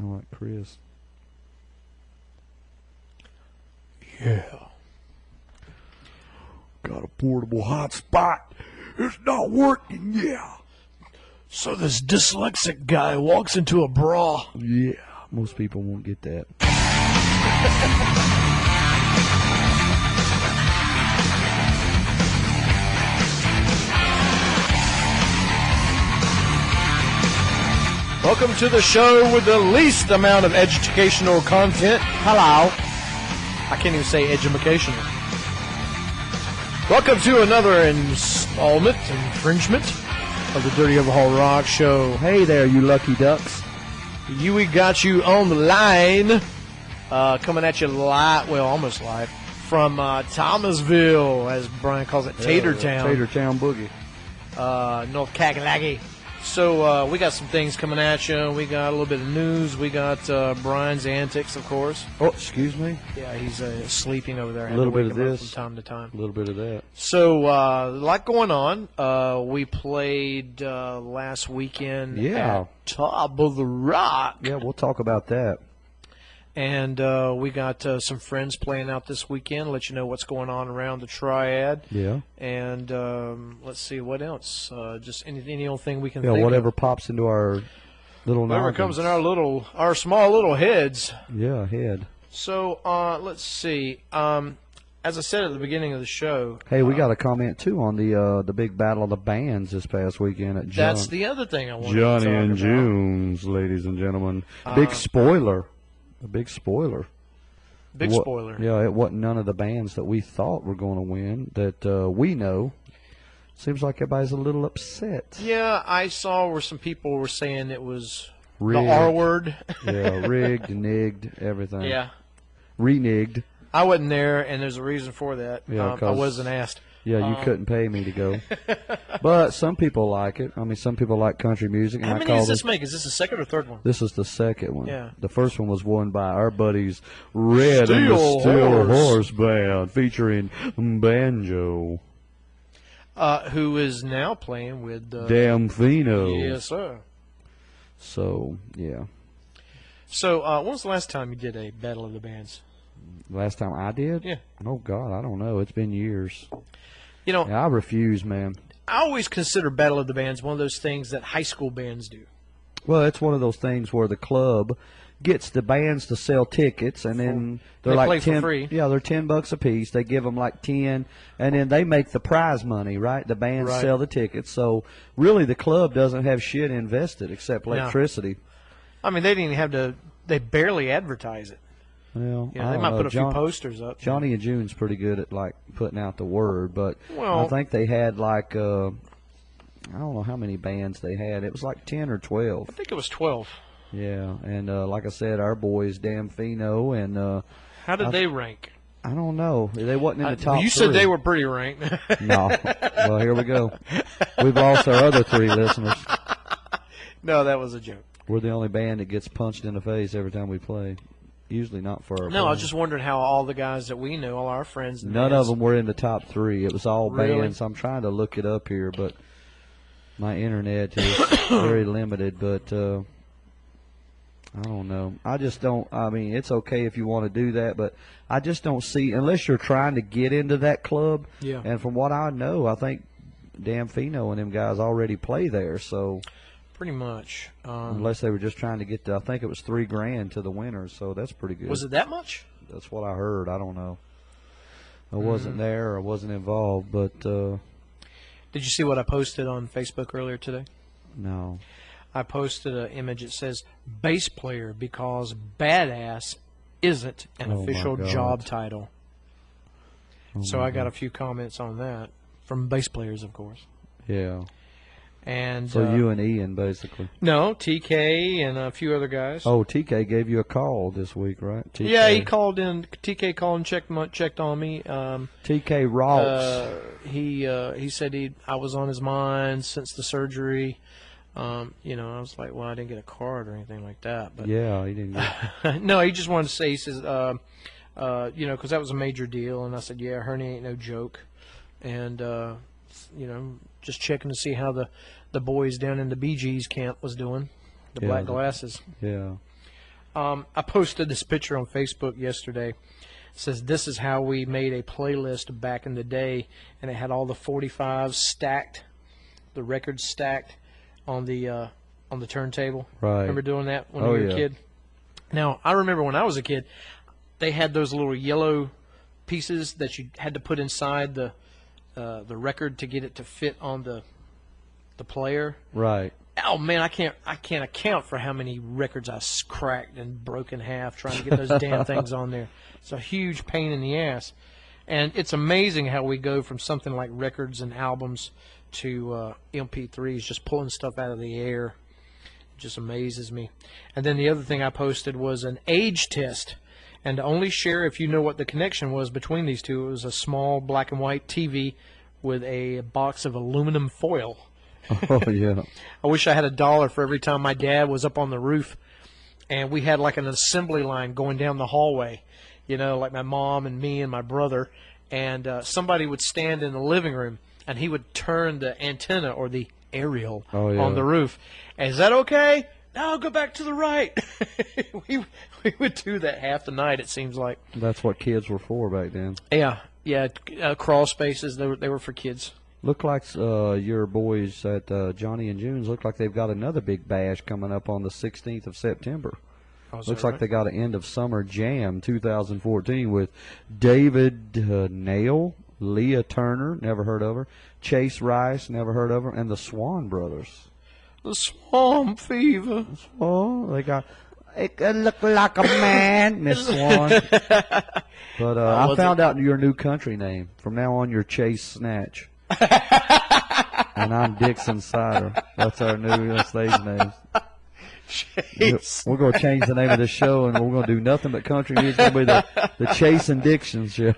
Sound like Chris. Yeah. Got a portable hotspot. It's not working, yeah. So this dyslexic guy walks into a bra. Yeah, most people won't get that. Welcome to the show with the least amount of educational content. Hello. I can't even say educational. Welcome to another infringement of the Dirty Overhaul Rock Show. Hey there, you lucky ducks. We got you on the line, coming at you live, well, almost live, from Thomasville, as Brian calls it, Tater Town. Tater Town Boogie. North Kakalaki. So we got some things coming at you. We got a little bit of news. We got Brian's antics, of course. Oh, excuse me. Yeah, he's sleeping over there. A little bit of him up this. from time to time. A little bit of that. So a lot going on. We played last weekend at Top of the Rock. Yeah, we'll talk about that. And we got some friends playing out this weekend. Let you know what's going on around the Triad. Yeah. And let's see what else. Just any old thing we can think whatever of. pops into our little Whatever noggins. comes in our small little heads. Yeah, head. So let's see. As I said at the beginning of the show. Hey, we got a comment too on the big battle of the bands this past weekend at That's the other thing I wanted Johnny to talk and about. June's, ladies and gentlemen. Big spoiler. A big spoiler. Big spoiler. Yeah, it wasn't none of the bands that we thought were going to win that we know. Seems like everybody's a little upset. Yeah, I saw where some people were saying it was Rigged. the R word. Yeah, rigged, nigged, everything. Yeah. Reneged. I wasn't there, and there's a reason for that. Yeah, I wasn't asked. Yeah, you couldn't pay me to go. But some people like it. I mean, some people like country music. And How many does this make? Is this the second or third one? This is the second one. Yeah. The first one was won by our buddies Red and the Steel Horse Band, featuring Banjo. Who is now playing with Damfino. Yes, sir. So, yeah. So, when was the last time you did a Battle of the Bands? Last time I did? Yeah. Oh, God, I don't know. It's been years. You know, I refuse, man. I always consider Battle of the Bands one of those things that high school bands do. Well, it's one of those things where the club gets the bands to sell tickets, and then they're like play 10. for free. Yeah, they're $10 a piece. They give them like 10, and then they make the prize money, right? The bands sell the tickets. So really, the club doesn't have shit invested except electricity. I mean, they didn't even have to. They barely advertise it. Well, Yeah, they might put a few posters up. Johnny and June's pretty good at like putting out the word, but Well, I think they had like I don't know how many bands they had. It was like 10 or 12. I think it was 12. Yeah, and like I said, our boys Damfino and How did they rank? I don't know. They wasn't in the top You three. said they were pretty ranked. No. Well, here we go. We've lost our other 3 listeners. No, that was a joke. We're the only band that gets punched in the face every time we play. Usually not for our No, I was playing. just wondering how all the guys that we knew, all our friends. None of them were in the top 3. It was all Really? bands. I'm trying to look it up here, but my internet is very limited. But I don't know. I just don't. I mean, it's okay if you want to do that, but I just don't see, unless you're trying to get into that club. Yeah. And from what I know, I think Damfino and them guys already play there. So Pretty much. unless they were just trying to get to, I think it was $3,000 to the winners. So that's pretty good. Was it that much? That's what I heard. I don't know. I wasn't there. I wasn't involved, but Did you see what I posted on Facebook earlier today? no. I posted an image that says bass player because badass isn't an Oh, my official God. job title. Oh, So my I got God. a few comments on that from bass players, of course. Yeah. And So you and Ian, basically. no, TK and a few other guys. Oh, TK gave you a call this week, right? TK. Yeah, he called in. TK called and checked on me. TK Ross. He said I was on his mind since the surgery. You know, I was like, well, I didn't get a card or anything like that. But Yeah, he didn't get no, he just wanted to say, he says, you know, because that was a major deal. And I said, yeah, hernia ain't no joke. And, you know, just checking to see how the boys down in the BG's camp was doing, the Yeah, Black Glasses. Yeah. I posted this picture on Facebook yesterday. It says, this is how we made a playlist back in the day, and it had all the 45s stacked, the records stacked on the turntable. Right. Remember doing that when you were a kid? Now, I remember when I was a kid, they had those little yellow pieces that you had to put inside the record to get it to fit on the player. Right. Oh man, I can't account for how many records I cracked and broke in half trying to get those damn things on there. It's a huge pain in the ass, and it's amazing how we go from something like records and albums to MP3s, just pulling stuff out of the air. It just amazes me. And then the other thing I posted was an age test, and to only share if you know what the connection was between these two. It was a small black and white TV with a box of aluminum foil. Oh, yeah. I wish I had $1 for every time my dad was up on the roof and we had like an assembly line going down the hallway, you know, like my mom and me and my brother, and somebody would stand in the living room and he would turn the antenna or the aerial on the roof. Is that okay? No, go back to the right. we would do that half the night, it seems like. That's what kids were for back then. Yeah, crawl spaces, they were for kids. Look like your boys at Johnny and June's look like they've got another big bash coming up on the 16th of September. Looks like they got an end of summer jam 2014 with David Nail, Leah Turner, never heard of her, Chase Rice, never heard of her, and the Swan Brothers. The Swamp Fever. Oh, they got. It could look like a man, Miss Swan. But I found out your new country name. From now on, you're Chase Snatch. And I'm Dixon Cider. That's our new stage names. Chase. We're going to change the name of the show, and we're going to do nothing but country music. It's going to be the Chase and Dixon show.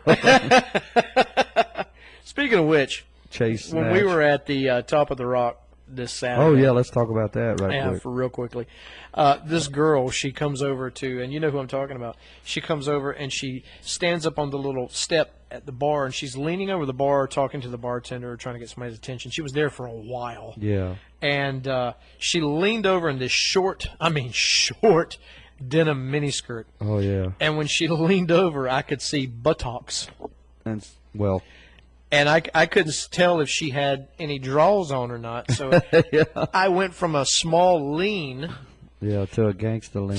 Speaking of which, Chase Snatch. when we were at the Top of the Rock this Saturday. Oh, yeah, let's talk about that quick. Yeah, for real quickly. This girl, she comes over to, and you know who I'm talking about. She comes over and she stands up on the little step at the bar, and she's leaning over the bar talking to the bartender, trying to get somebody's attention. She was there for a while. Yeah. And she leaned over in this short denim miniskirt. Oh, yeah. And when she leaned over, I could see buttocks. And, well. And I couldn't tell if she had any draws on or not. So yeah. I went from a small lean to a gangster lean.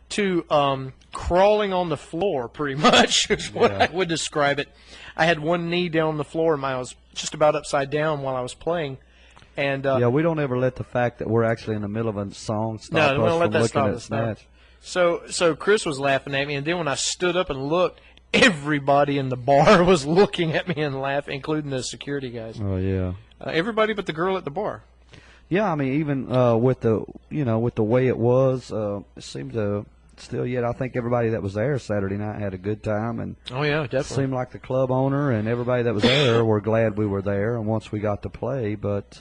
To crawling on the floor, pretty much, is what I would describe it. I had one knee down on the floor, and I was just about upside down while I was playing. And we don't ever let the fact that we're actually in the middle of a song stop us from looking at Snatch. So Chris was laughing at me, and then when I stood up and looked, everybody in the bar was looking at me and laughing, including the security guys. Oh, yeah. Everybody but the girl at the bar. Yeah, I mean, even with the way it was, it seemed to still yet. I think everybody that was there Saturday night had a good time, and definitely it seemed like the club owner and everybody that was there were glad we were there. And once we got to play, but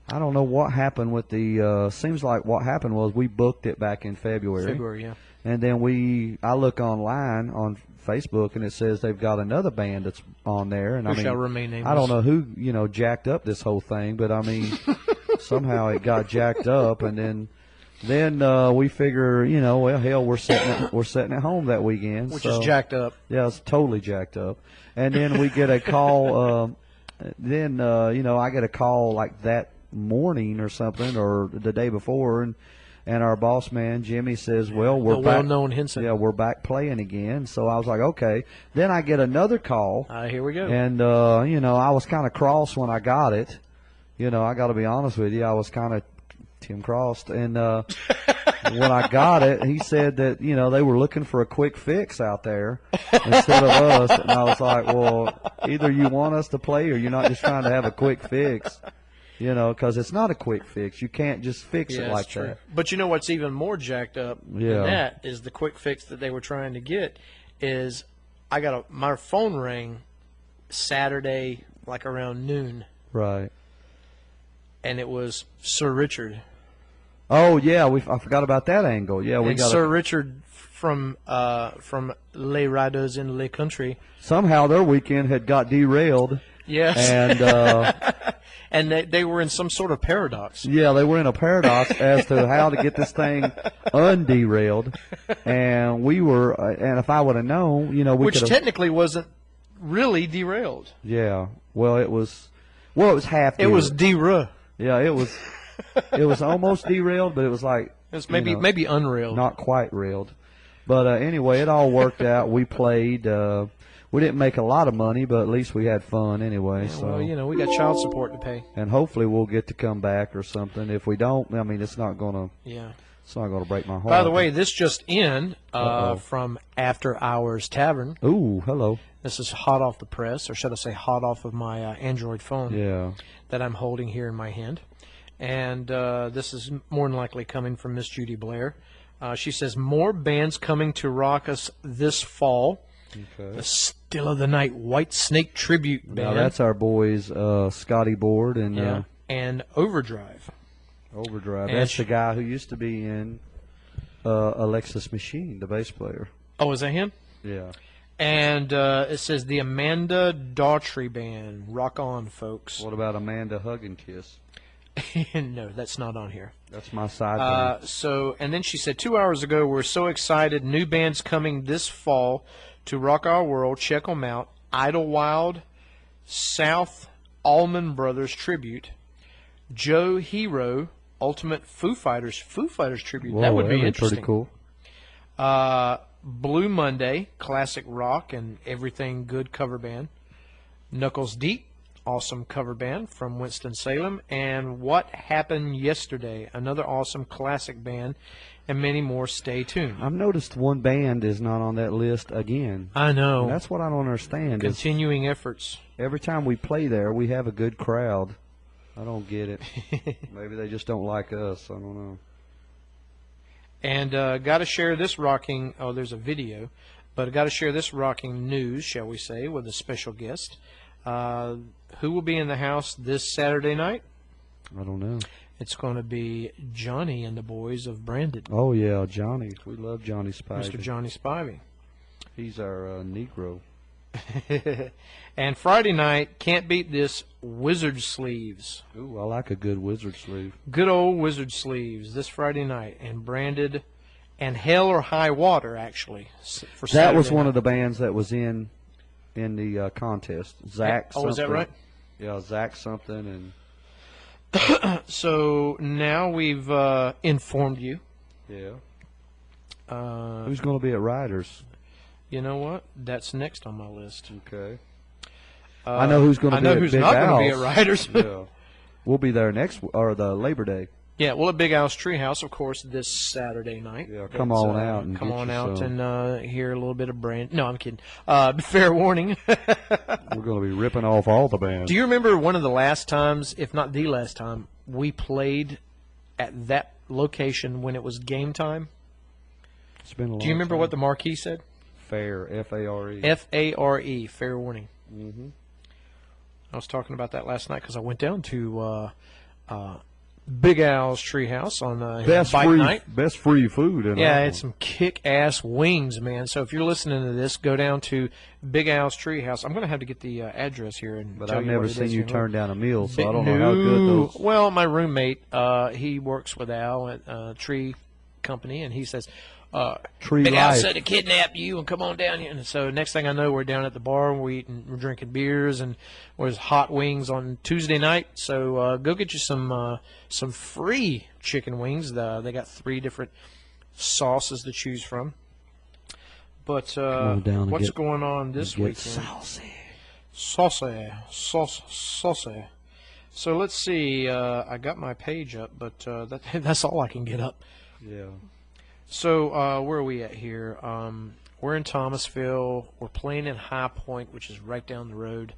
I don't know what happened with the. Seems like what happened was we booked it back in February. Yeah. And then I look online on Facebook, and it says they've got another band that's on there. And shall remain nameless. I don't know who jacked up this whole thing, but I mean, somehow it got jacked up, and then we figure, well, hell, we're sitting at home that weekend, which is jacked up. Yeah, it's totally jacked up. And then we get a call. I get a call like that morning or something, or the day before, and our boss man Jimmy says, "Well, we're back." Well-known Henson. Yeah, we're back playing again. So I was like, "Okay." Then I get another call. Here we go. And I was kind of cross when I got it. I got to be honest with you, I was kind of Tim crossed. And when I got it, he said that they were looking for a Kwik Fixx out there instead of us. And I was like, "Well, either you want us to play or you're not just trying to have a Kwik Fixx." Because it's not a quick fix. You can't just fix it like that. But you know what's even more jacked up than that is the quick fix that they were trying to get is my phone rang Saturday like around noon. Right. And it was Sir Richard. Oh, yeah. I forgot about that angle. Yeah, we got Sir Richard from Les Riders in Le Country. Somehow their weekend had got derailed. Yes. And And they were in some sort of paradox. Yeah, they were in a paradox as to how to get this thing underailed. And we were, and if I would have known, we Which could have. technically wasn't really derailed. Yeah, well, it was half. It was derailed. Yeah, it was almost derailed, but it was like. It was maybe unrailed. Not quite railed. But anyway, it all worked out. We played. We didn't make a lot of money, but at least we had fun anyway. Yeah, so. Well, we got child support to pay. And hopefully we'll get to come back or something. If we don't, I mean, it's not gonna. Yeah. It's not gonna break my heart. By the way, this just in from After Hours Tavern. Ooh, hello. This is hot off the press, or should I say hot off of my Android phone. Yeah. That I'm holding here in my hand. And this is more than likely coming from Miss Judy Blair. She says, more bands coming to rock us this fall. Okay. The Still of the Night White Snake Tribute Band. Now that's our boys, Scotty Board and Overdrive. Overdrive. And That's the guy who used to be in Alexis Machine, the bass player. Oh, is that him? Yeah. And it says the Amanda Daughtry Band. Rock on, folks. What about Amanda Hug and Kiss? No, that's not on here. That's my side. And then she said 2 hours ago, we're so excited. New bands coming this fall to rock our world. Check them out. Idlewild, South Allman Brothers Tribute, Joe Hero, Ultimate Foo Fighters Tribute. Whoa, that would be interesting. Pretty cool. Blue Monday, classic rock and everything good cover band. Knuckles Deep, awesome cover band from Winston-Salem. And What Happened Yesterday, another awesome classic band, and many more. Stay tuned. I've noticed one band is not on that list again. I know. And that's what I don't understand. Continuing efforts. Every time we play there, we have a good crowd. I don't get it. Maybe they just don't like us. I don't know. And got to share this rocking. Oh, there's a video, but got to share this rocking news, shall we say, with a special guest. Who will be in the house this Saturday night? I don't know. It's going to be Johnny and the boys of Brandon. Oh yeah, Johnny. We love Johnny Spivey. Mr. Johnny Spivey. He's our Negro. And Friday night, can't beat this, Wizard Sleeves. Ooh, I like a good wizard sleeve. Good old Wizard Sleeves this Friday night, and branded, and Hell or High Water, actually. For that was Saturday one night. of the bands that was in the contest. Zach. Oh, is that right? Yeah, Zach something and. So now we've informed you. Yeah. Who's going to be at Riders? You know what? That's next on my list. Okay. I know who's going to be. I know at who's Big not going to be Al's. at Riders. Yeah. We'll be there the Labor Day. Yeah, well, at Big Al's Treehouse, of course, this Saturday night. Yeah, come on out and come get on you out some. and hear a little bit of Brand. No, I'm kidding. Fair warning. We're going to be ripping off all the bands. Do you remember one of the last times, if not the last time, we played at that location when it was game time? It's been a long Do you remember time. what the marquee said? Fair, F-A-R-E. F-A-R-E, fair warning. Mm-hmm. I was talking about that last night because I went down to Big Al's Treehouse on bike night. Best free food. In Yeah, Auburn. it's some kick-ass wings, man. So if you're listening to this, go down to Big Al's Treehouse. I'm going to have to get the address here and But tell I've you never what it seen is you here. turn down a meal, so Big- I don't know how good those. Well, my roommate, he works with Al at Tree Company, and he says, Tree Big Al Life. said to kidnap you and come on down here. And so next thing I know, we're down at the bar, and we're drinking beers, and there's hot wings on Tuesday night. So go get you some free chicken wings. They got 3 different sauces to choose from. But what's going on this weekend? Saucy. So let's see. I got my page up, but that's all I can get up. Yeah. So where are we at here? We're in Thomasville. We're playing in High Point, which is right down the road.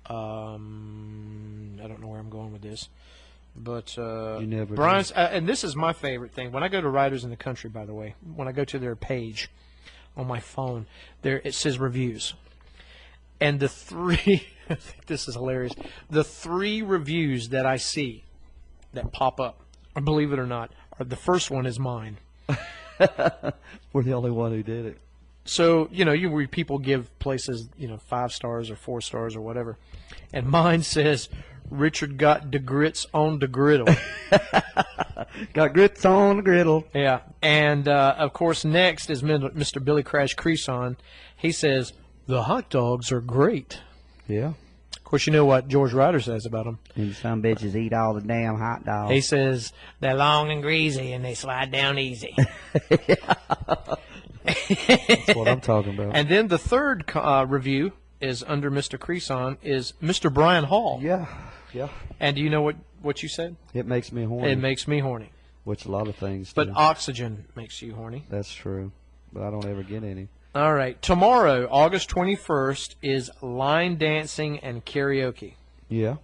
I don't know where I'm going with this. But You never Brian's, and this is my favorite thing. When I go to Riders in the Country, by the way, when I go to their page on my phone, there it says reviews. And the 3, I think this is hilarious, the 3 reviews that I see that pop up, believe it or not, the first one is mine. We're the only one who did it. So, people give places, 5 stars or 4 stars or whatever. And mine says, Richard got the grits on the griddle. Got grits on the griddle. Yeah. And, of course, next is Mr. Billy Crash Creason. He says, the hot dogs are great. Yeah. Of course, you know what George Ryder says about them. And some bitches eat all the damn hot dogs. He says, they're long and greasy and they slide down easy. That's what I'm talking about. And then the third review is under Mr. Creason is Mr. Brian Hall. Yeah. Yeah. And do you know what you said? It makes me horny. It makes me horny. Which a lot of things But do. oxygen makes you horny. That's true. But I don't ever get any. All right. Tomorrow, August 21st, is line dancing and karaoke. Yeah.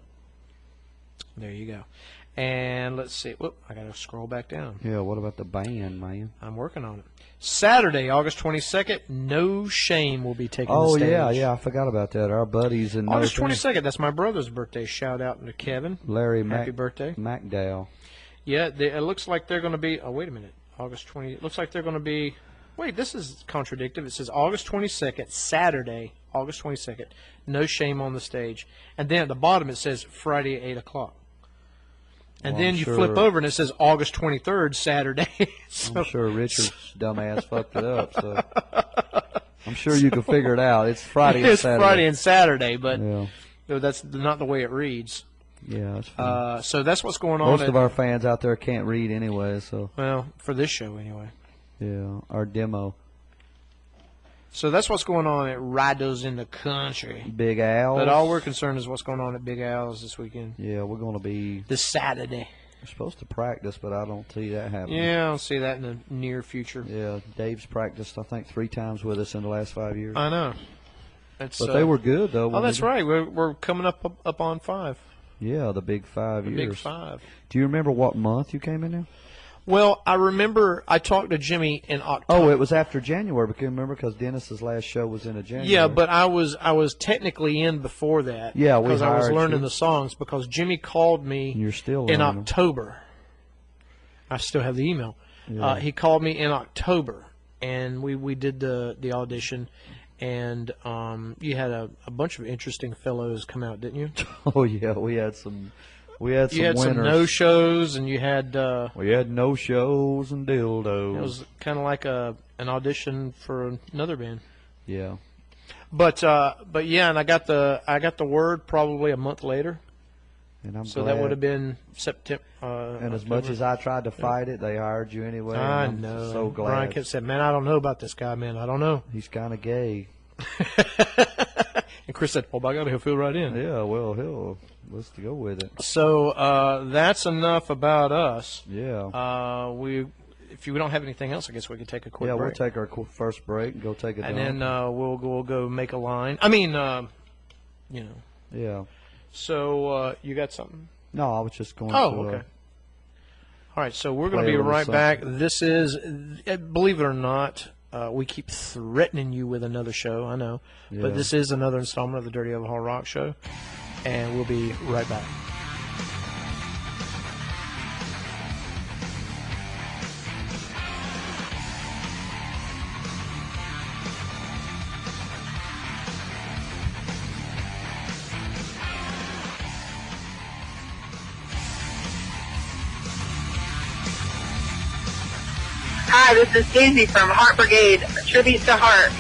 There you go. And let's see. Whoop, I got to scroll back down. Yeah, what about the band, man? I'm working on it. Saturday, August 22nd, No Shame will be taking the Oh, stage. yeah, I forgot about that. Our buddies in August 22nd, that's my brother's birthday. Shout out to Kevin. Larry Happy birthday. McDowell. Yeah, it looks like they're going to be, oh, wait a minute. August 20, it looks like they're going to be, wait, this is contradictory. It says August 22nd, Saturday, August 22nd, No Shame on the stage. And then at the bottom it says Friday at 8 o'clock. And Well, then I'm you sure- flip over and it says August 23rd, Saturday. So, I'm sure Richard's dumbass fucked it up, so I'm sure you can figure it out. It's Friday and it's Saturday. Friday and Saturday, but Yeah, that's not the way it reads. yeah, that's fine. So that's what's going on. Most at, of our fans out there can't read anyway, so well, for this show anyway. yeah, our demo. So that's what's going on at Riders in the Country. Big Al. But all we're concerned is what's going on at Big Al's this weekend. Yeah, we're going to be This Saturday. we're supposed to practice, but I don't see that happening. Yeah, I'll see that in the near future. Yeah, Dave's practiced, I think, 3 times with us in the last 5 years. I know. It's, But they were good, though. Oh, when that's we- right. We're coming up on 5. Yeah, the big 5 The years. big 5. Do you remember what month you came in there? Well, I remember I talked to Jimmy in October. Oh, it was after January. Because Dennis's last show was in a January. Yeah, but I was technically in before that. Yeah, we because I was hired learning you. the songs because Jimmy called me You're still in learning them. October. I still have the email. Yeah. He called me in October, and we did the audition, and you had a bunch of interesting fellows come out, didn't you? Oh yeah, we had some You had winners. some no shows, and you had We had no shows and dildos. it was kind of like an audition for another band. Yeah. But yeah, and I got the word probably a month later. And I'm So glad. that would have been September. And as much as I tried to fight it, they hired you anyway. I and I'm know. So glad. Brian kept saying, "Man, I don't know about this guy, man. I don't know." He's kind of gay. And Chris said, "Oh, by God, he'll fit right in." Yeah. Well, let's go with it. So that's enough about us. Yeah. If we don't have anything else, I guess we could take a quick Yeah. We'll break, take our first break and go take a and dump. then we'll go make a line. I mean, Yeah. So you got something? No, I was just going. Oh, to, okay. All right, so we're going play to a be little right something. back. This is, believe it or not, we keep threatening you with another show, I know. Yeah. But this is another installment of the Dirty Old Hard Rock Show, and we'll be right back. Hi, this is Daisy from Heart Brigade, Tribute to Heart.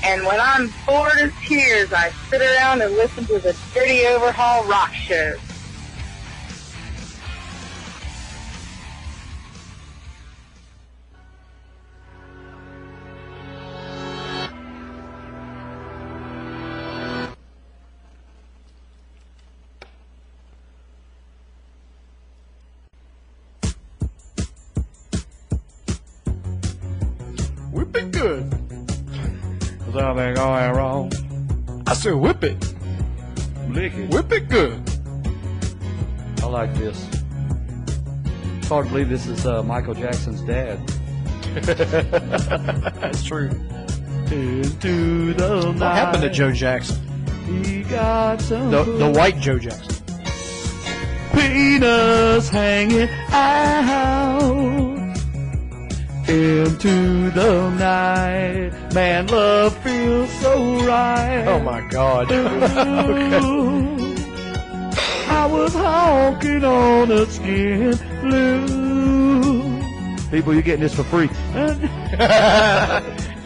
And when I'm bored as tears, I sit around and listen to the Dirty Overhaul Rock Show. Whip it good. Something going wrong. I said whip it. Lick it. Whip it good. I like this. It's hard to believe this is Michael Jackson's dad. That's true. Into the night. What happened to Joe Jackson? He got some The white Joe Jackson. peanuts hanging out into the night. Man, love feels so right. Oh, my God. Ooh, I I was honking on a skin blue. People, you're getting this for free.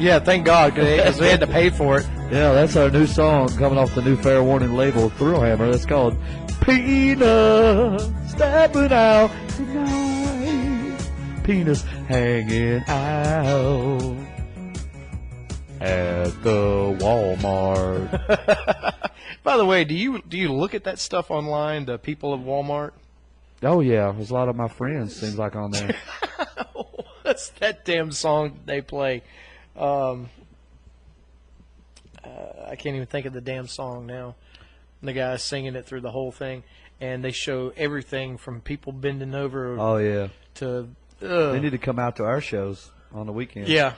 Yeah, thank God, because they had to pay for it. Yeah, that's our new song coming off the new Fair Warning label, Thrill Hammer. That's called Penis Stepping Out Tonight. Penis hanging out at the Walmart. By the way, do you look at that stuff online, the people of Walmart? Oh, yeah. There's a lot of my friends, seems like, on there. What's that damn song they play? I can't even think of the damn song now. The guy's singing it through the whole thing, and they show everything from people bending over Oh, yeah. to... They need to come out to our shows on the weekend. Yeah.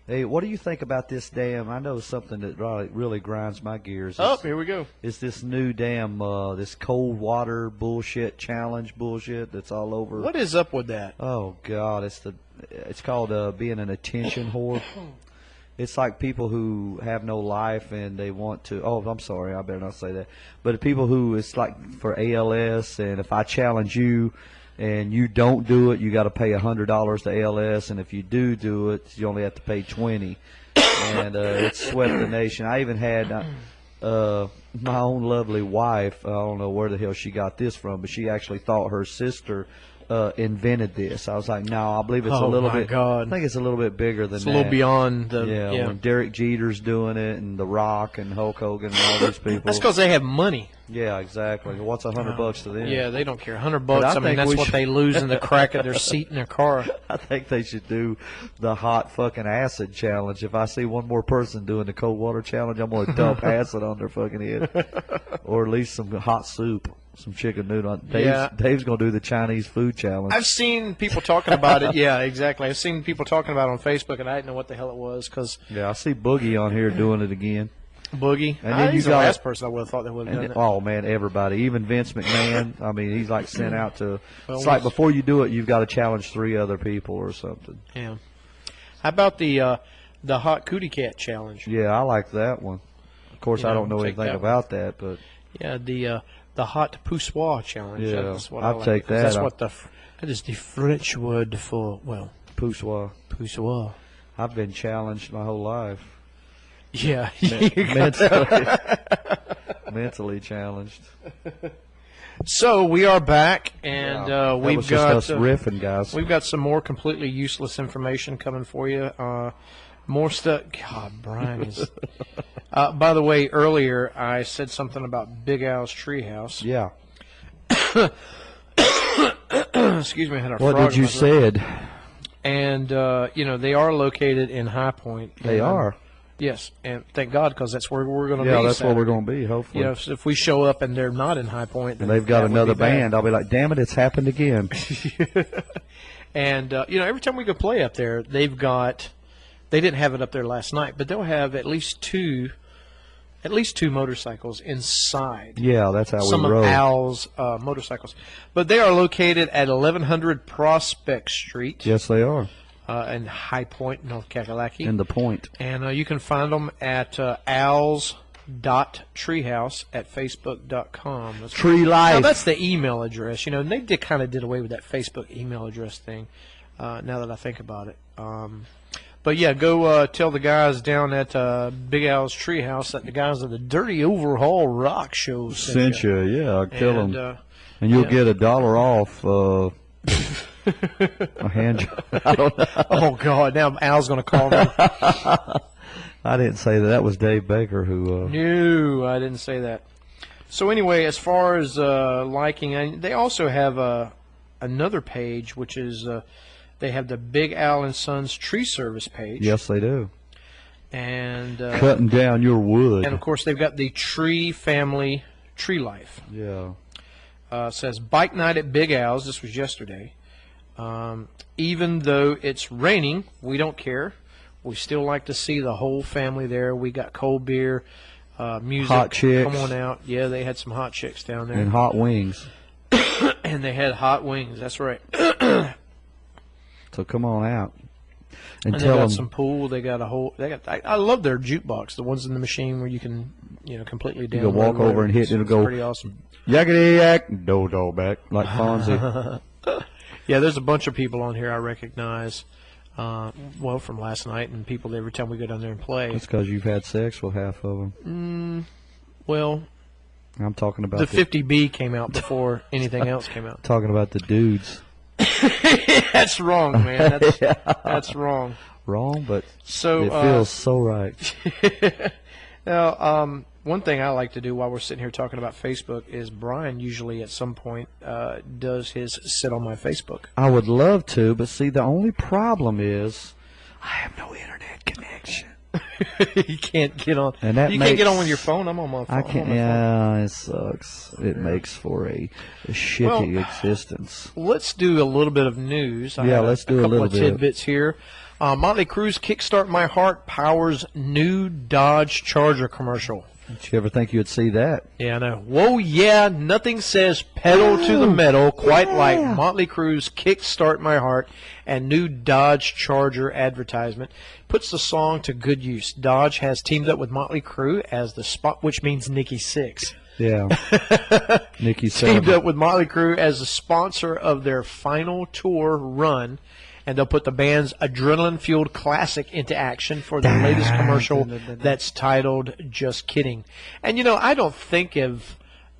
Hey, what do you think about this damn? I know something that really grinds my gears. Oh, here we go. It's this new damn this cold water bullshit challenge bullshit that's all over. What is up with that? Oh God, it's called being an attention whore. It's like people who have no life and they want to. Oh, I'm sorry, I better not say that. But people who it's like for ALS, and if I challenge you and you don't do it, you got to pay $100 to ALS, and if you do it, you only have to pay $20. And it's swept the nation. I even had my own lovely wife. I don't know where the hell she got this from, but she actually thought her sister invented this. I was like, no, I believe it's a little bit. God. I think it's a little bit bigger than It's that. a little beyond the. Yeah, when Derek Jeter's doing it, and The Rock, and Hulk Hogan, and all these people. That's because they have money. Yeah, exactly. What's $100 to them? Yeah, they don't care. $100. I mean, think that's we what should- they lose in the crack of their seat in their car. I think they should do the hot fucking acid challenge. If I see one more person doing the cold water challenge, I'm going to dump acid on their fucking head. Or at least some hot soup, some chicken noodle. Dave's going to do the Chinese food challenge. I've seen people talking about it. Yeah, exactly. I've seen people talking about it on Facebook, and I didn't know what the hell it was because Yeah, I see Boogie on here doing it again. Boogie. And then He's you the got- last person I would have thought that would have done And it. oh man, everybody, even Vince McMahon. I mean, he's like sent out to. Well, It's like before you do it, you've got to challenge 3 other people or something. Yeah. How about the hot cootie cat challenge? Yeah, I like that one. Of course, You I know, don't know take anything that about that, but Yeah, the hot poussoir challenge. Yeah, That's what I'd I like, take 'cause that. That's what that is the French word for poussoir. poussoir. I've been challenged my whole life. Yeah. Mentally challenged. So we are back, and That we've was got just us riffing, guys. we've got some more completely useless information coming for you. More stuff. God, Brian is. By the way, earlier I said something about Big Al's Treehouse. Yeah. Excuse me, I had a What frog did in you my throat. said? And they are located in High Point. They and, are. Yes, and thank God, because that's where we're going to be. Yeah, that's where we're Saturday. going to be. Hopefully. You know, if we show up and they're not in High Point, then and they've got that would another be bad. band. I'll be like, damn it, it's happened again. And every time we go play up there, they've got. They didn't have it up there last night, but they'll have at least two motorcycles inside. Yeah, that's how Some we of roll. Al's motorcycles, but they are located at 1100 Prospect Street. Yes, they are. In High Point, North Kakalaki. In the point. And you can find them at als.treehouse at facebook.com. That's Tree Now, life. that's the email address. And they kind of did away with that Facebook email address thing, now that I think about it. But, yeah, go tell the guys down at Big Al's Treehouse that the guys of the Dirty Overhaul Rock Show Sent you, yeah. I'll kill And, them. And you'll get $1 off a hand job. I don't know. Oh, God, now Al's going to call me. I didn't say that. That was Dave Baker who. No, I didn't say that. So anyway, as far as liking, they also have another page, which is they have the Big Al and Sons Tree Service page. Yes, they do. And Cutting down your wood. and of course they've got the Tree Family Tree Life. Yeah. Says bike night at Big Al's. This was yesterday. Even though it's raining, we don't care. We still like to see the whole family there. We got cold beer, music. Hot chicks. Come on out. Yeah, they had some hot chicks down there. And hot wings. And they had hot wings. That's right. So come on out. And And they tell got them. some pool. They got a whole. I love their jukebox. The ones in the machine where you can completely down. You go walk over and hit, and it'll go, pretty awesome. Yakety yak, do back, like Fonzie. Yeah, there's a bunch of people on here I recognize, from last night, and people every time we go down there and play. That's because you've had sex with half of them. Well, I'm talking about the 50B came out before anything else came out. Talking about the dudes. That's wrong, man. That's wrong. Wrong, but so it feels so right. Now, one thing I like to do while we're sitting here talking about Facebook is Brian usually at some point does his sit on my Facebook. I would love to, but see, the only problem is I have no internet connection. You can't get on. And that can't get on with your phone. I'm on my phone. I can't. Yeah, it sucks. It makes for a shitty existence. Let's do a little bit of news. Let's do a little bit. Couple of tidbits here. Motley Crue's "Kickstart My Heart" powers new Dodge Charger commercial. Did you ever think you'd see that? Yeah, I know. Whoa, yeah, nothing says pedal to the metal quite like Motley Crue's "Kickstart My Heart" and new Dodge Charger advertisement. Puts the song to good use. Dodge has teamed up with Motley Crue as the spot, which means Nikki Sixx. Yeah. Nikki teamed up with Motley Crue as the sponsor of their final tour run. And they'll put the band's adrenaline-fueled classic into action for their latest commercial that's titled "Just Kidding." And I don't think of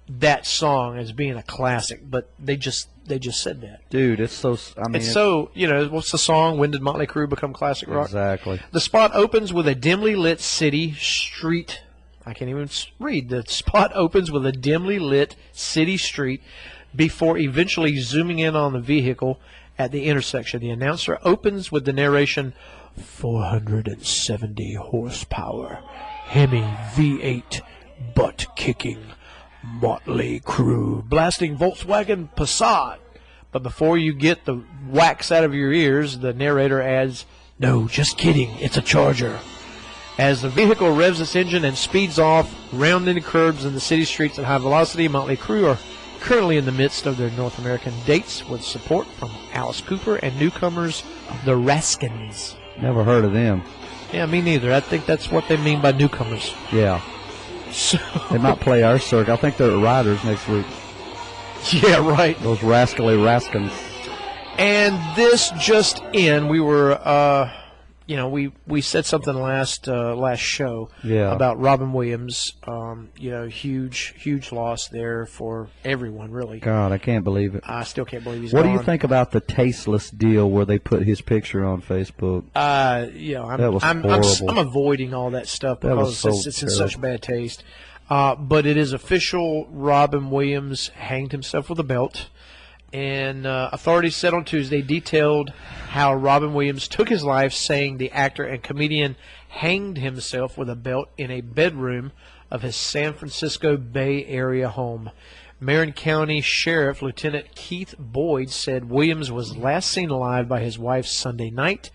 that song as being a classic, but they just said that. Dude, it's so. It's so. What's the song? When did Motley Crue become classic rock? Exactly. The spot opens with a dimly lit city street. I can't even read. The spot opens with a dimly lit city street before eventually zooming in on the vehicle at the intersection. The announcer opens with the narration, 470 horsepower, Hemi V8, butt-kicking Motley Crue, blasting Volkswagen Passat. But before you get the wax out of your ears, the narrator adds, no, just kidding, it's a Charger. As the vehicle revs its engine and speeds off, rounding curves in the city streets at high velocity, Motley Crue are currently in the midst of their North American dates with support from Alice Cooper and newcomers, the Raskins. Never heard of them. Yeah, me neither. I think that's what they mean by newcomers. Yeah. So they might play our circuit. I think they're at Riders next week. Yeah, right. Those rascally Raskins. And this just in, we were, we said something last show about Robin Williams. Huge loss there for everyone, really. God, I can't believe it. I still can't believe he's What gone. do you think about the tasteless deal where they put his picture on Facebook? That was horrible. I'm avoiding all that stuff because it's in such bad taste. But it is official. Robin Williams hanged himself with a belt. And authorities said on Tuesday detailed how Robin Williams took his life, saying the actor and comedian hanged himself with a belt in a bedroom of his San Francisco Bay Area home. Marin County Sheriff Lieutenant Keith Boyd said Williams was last seen alive by his wife Sunday night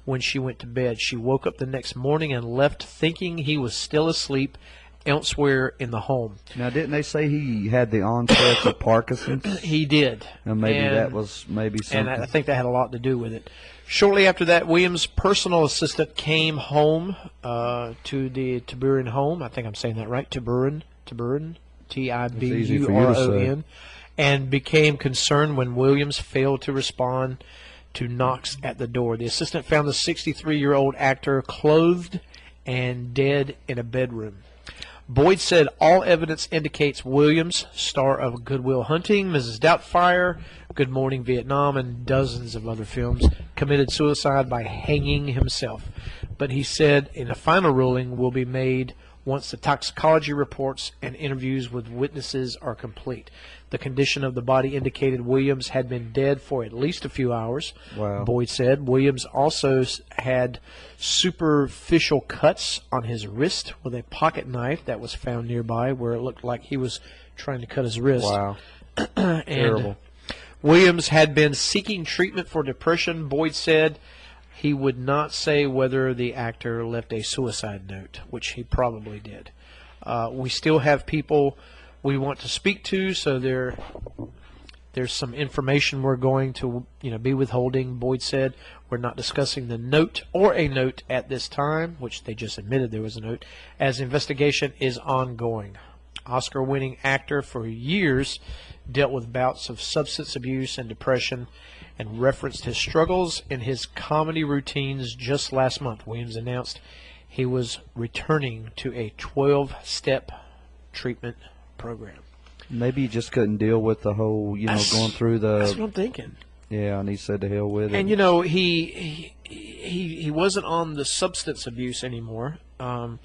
when she went to bed. She woke up the next morning and left thinking he was still asleep elsewhere in the home. Now, didn't they say he had the onset of Parkinson's? He did. And that was maybe something. And I think that had a lot to do with it. Shortly after that, Williams' personal assistant came home to the Tiburon home. I think I'm saying that right. Tiburon, Tiburon, and became concerned when Williams failed to respond to knocks at the door. The assistant found the 63-year-old actor clothed and dead in a bedroom. Boyd said all evidence indicates Williams, star of Good Will Hunting, Mrs. Doubtfire, Good Morning Vietnam, and dozens of other films, committed suicide by hanging himself. But he said a final ruling will be made once the toxicology reports and interviews with witnesses are complete. The condition of the body indicated Williams had been dead for at least a few hours. Wow. Boyd said Williams also had superficial cuts on his wrist with a pocket knife that was found nearby where it looked like he was trying to cut his wrist. Wow. And terrible. Williams had been seeking treatment for depression. Boyd said he would not say whether the actor left a suicide note, which he probably did. We still have people we want to speak to, so There's some information we're going to, be withholding. Boyd said we're not discussing the note or a note at this time, which they just admitted there was a note, as investigation is ongoing. Oscar-winning actor for years dealt with bouts of substance abuse and depression and referenced his struggles in his comedy routines. Just last month, Williams announced he was returning to a 12-step treatment program. Maybe he just couldn't deal with the whole, going through the. That's what I'm thinking. Yeah, and he said to hell with it. And he wasn't on the substance abuse anymore. And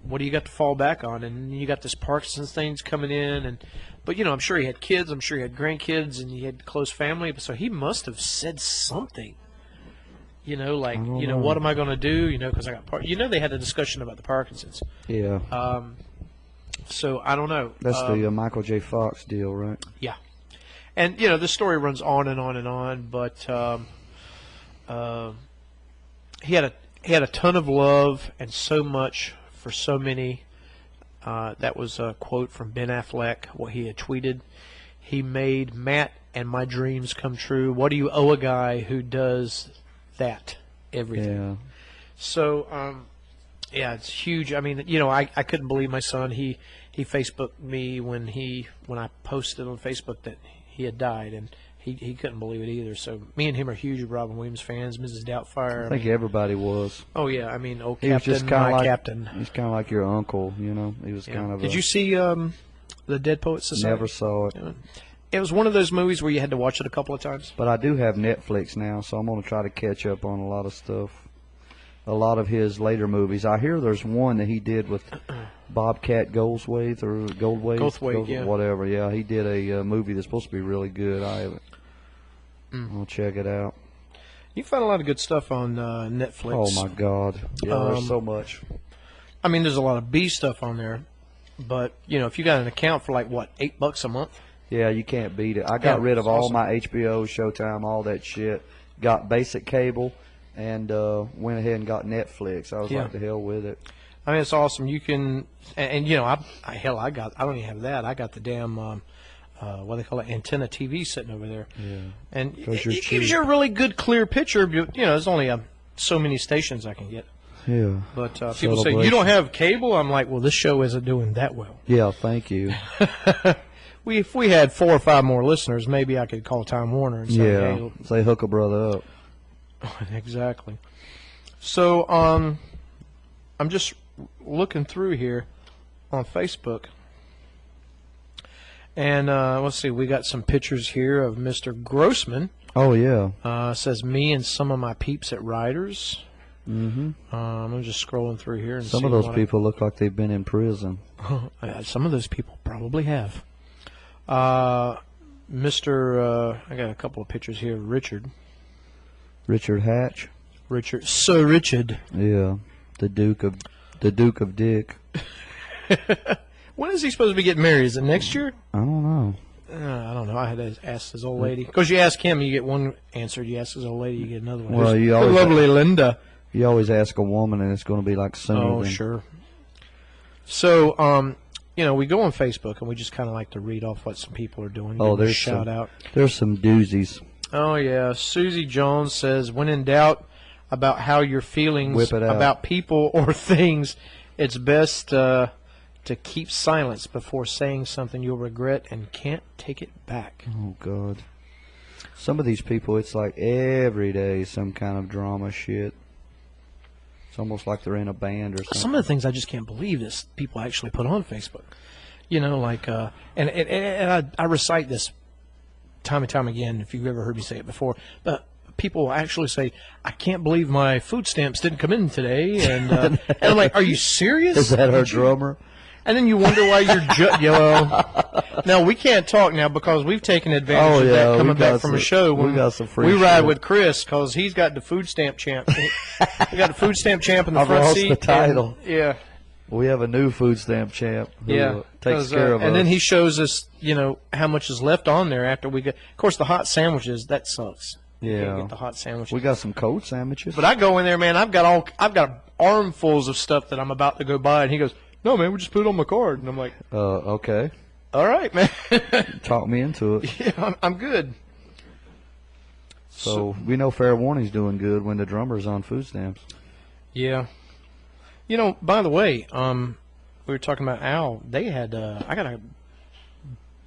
what do you got to fall back on? And you got this Parkinson's things coming in, but I'm sure he had kids. I'm sure he had grandkids, and he had close family. So he must have said something. What am I going to do? Because I got they had a discussion about the Parkinson's. Yeah. So I don't know. That's the Michael J. Fox deal, right? Yeah. And the story runs on and on and on, but he had a ton of love and so much for so many. That was a quote from Ben Affleck, what he had tweeted. He made Matt and my dreams come true. What do you owe a guy who does that? Everything. Yeah. So, yeah, it's huge. I mean, I couldn't believe my son. He Facebooked me when I posted on Facebook that he had died, and he couldn't believe it either. So me and him are huge Robin Williams fans. Mrs. Doubtfire. I think everybody was. Oh yeah, I mean, old he Captain, was just kinda my like, Captain. He's kind of like your uncle, He was kind of. Did you see the Dead Poets Society? Never saw it. It was one of those movies where you had to watch it a couple of times. But I do have Netflix now, so I'm going to try to catch up on a lot of stuff. A lot of his later movies. I hear there's one that he did with Bobcat Goldthwait or Goldthwait, yeah. Whatever. Yeah, he did a movie that's supposed to be really good. I haven't. I'll check it out. You can find a lot of good stuff on Netflix. Oh my God! Yeah, there's so much. I mean, there's a lot of B stuff on there, but if you got an account for like what, $8 a month? Yeah, you can't beat it. I got rid of all my HBO, Showtime, all that shit. Got basic cable. And went ahead and got Netflix. I was like, the hell with it. I mean, it's awesome. You can, I don't even have that. I got the damn, what they call it, antenna TV sitting over there. Yeah. And it gives you a really good, clear picture. There's only so many stations I can get. Yeah. But people say, you don't have cable? I'm like, well, this show isn't doing that well. Yeah, thank you. If we had 4 or 5 more listeners, maybe I could call Time Warner and say, hey, say hook a brother up. Exactly. So I'm just looking through here on Facebook, and let's see, we got some pictures here of Mr. Grossman. Oh yeah. Says me and some of my peeps at Riders. Mm-hmm. I'm just scrolling through here, and some of those people look like they've been in prison. Some of those people probably have. I got a couple of pictures here. Richard Hatch. Sir Richard. Yeah, the Duke of Dick. When is he supposed to be getting married? Is it next year? I don't know. I don't know. I had to ask his old lady. Because you ask him, you get one answer. You ask his old lady, you get another one. Well, you always lovely Linda. You always ask a woman, and it's going to be like sooner. Oh, sure. So, we go on Facebook, and we just kind of like to read off what some people are doing. There's shout out. There's some doozies. Oh, yeah. Susie Jones says, when in doubt about how you're feeling about people or things, it's best to keep silence before saying something you'll regret and can't take it back. Oh, God. Some of these people, it's like every day some kind of drama shit. It's almost like they're in a band or something. Some of the things I just can't believe this people actually put on Facebook. And I recite this time and time again, if you've ever heard me say it before, but people actually say, I can't believe my food stamps didn't come in today, and I'm like, are you serious? Is that our drummer? And then you wonder why you're now we can't talk now because we've taken advantage of that coming back from a show. We got some free we ride with Chris because he's got the food stamp champ. We got the food stamp champ in the front seat. The title. Yeah. We have a new food stamp champ who takes care of us. And then he shows us, how much is left on there after we get. Of course, the hot sandwiches, that sucks. Yeah. You can't get the hot sandwiches. We got some cold sandwiches. But I go in there, man. I've got armfuls of stuff that I'm about to go buy, and he goes, "No, man, we just put it on my card." And I'm like, okay. All right, man. Talk me into it. Yeah, I'm good. So we know Fair Warning's doing good when the drummer's on food stamps. Yeah. You know, by the way, we were talking about Al. They had I got a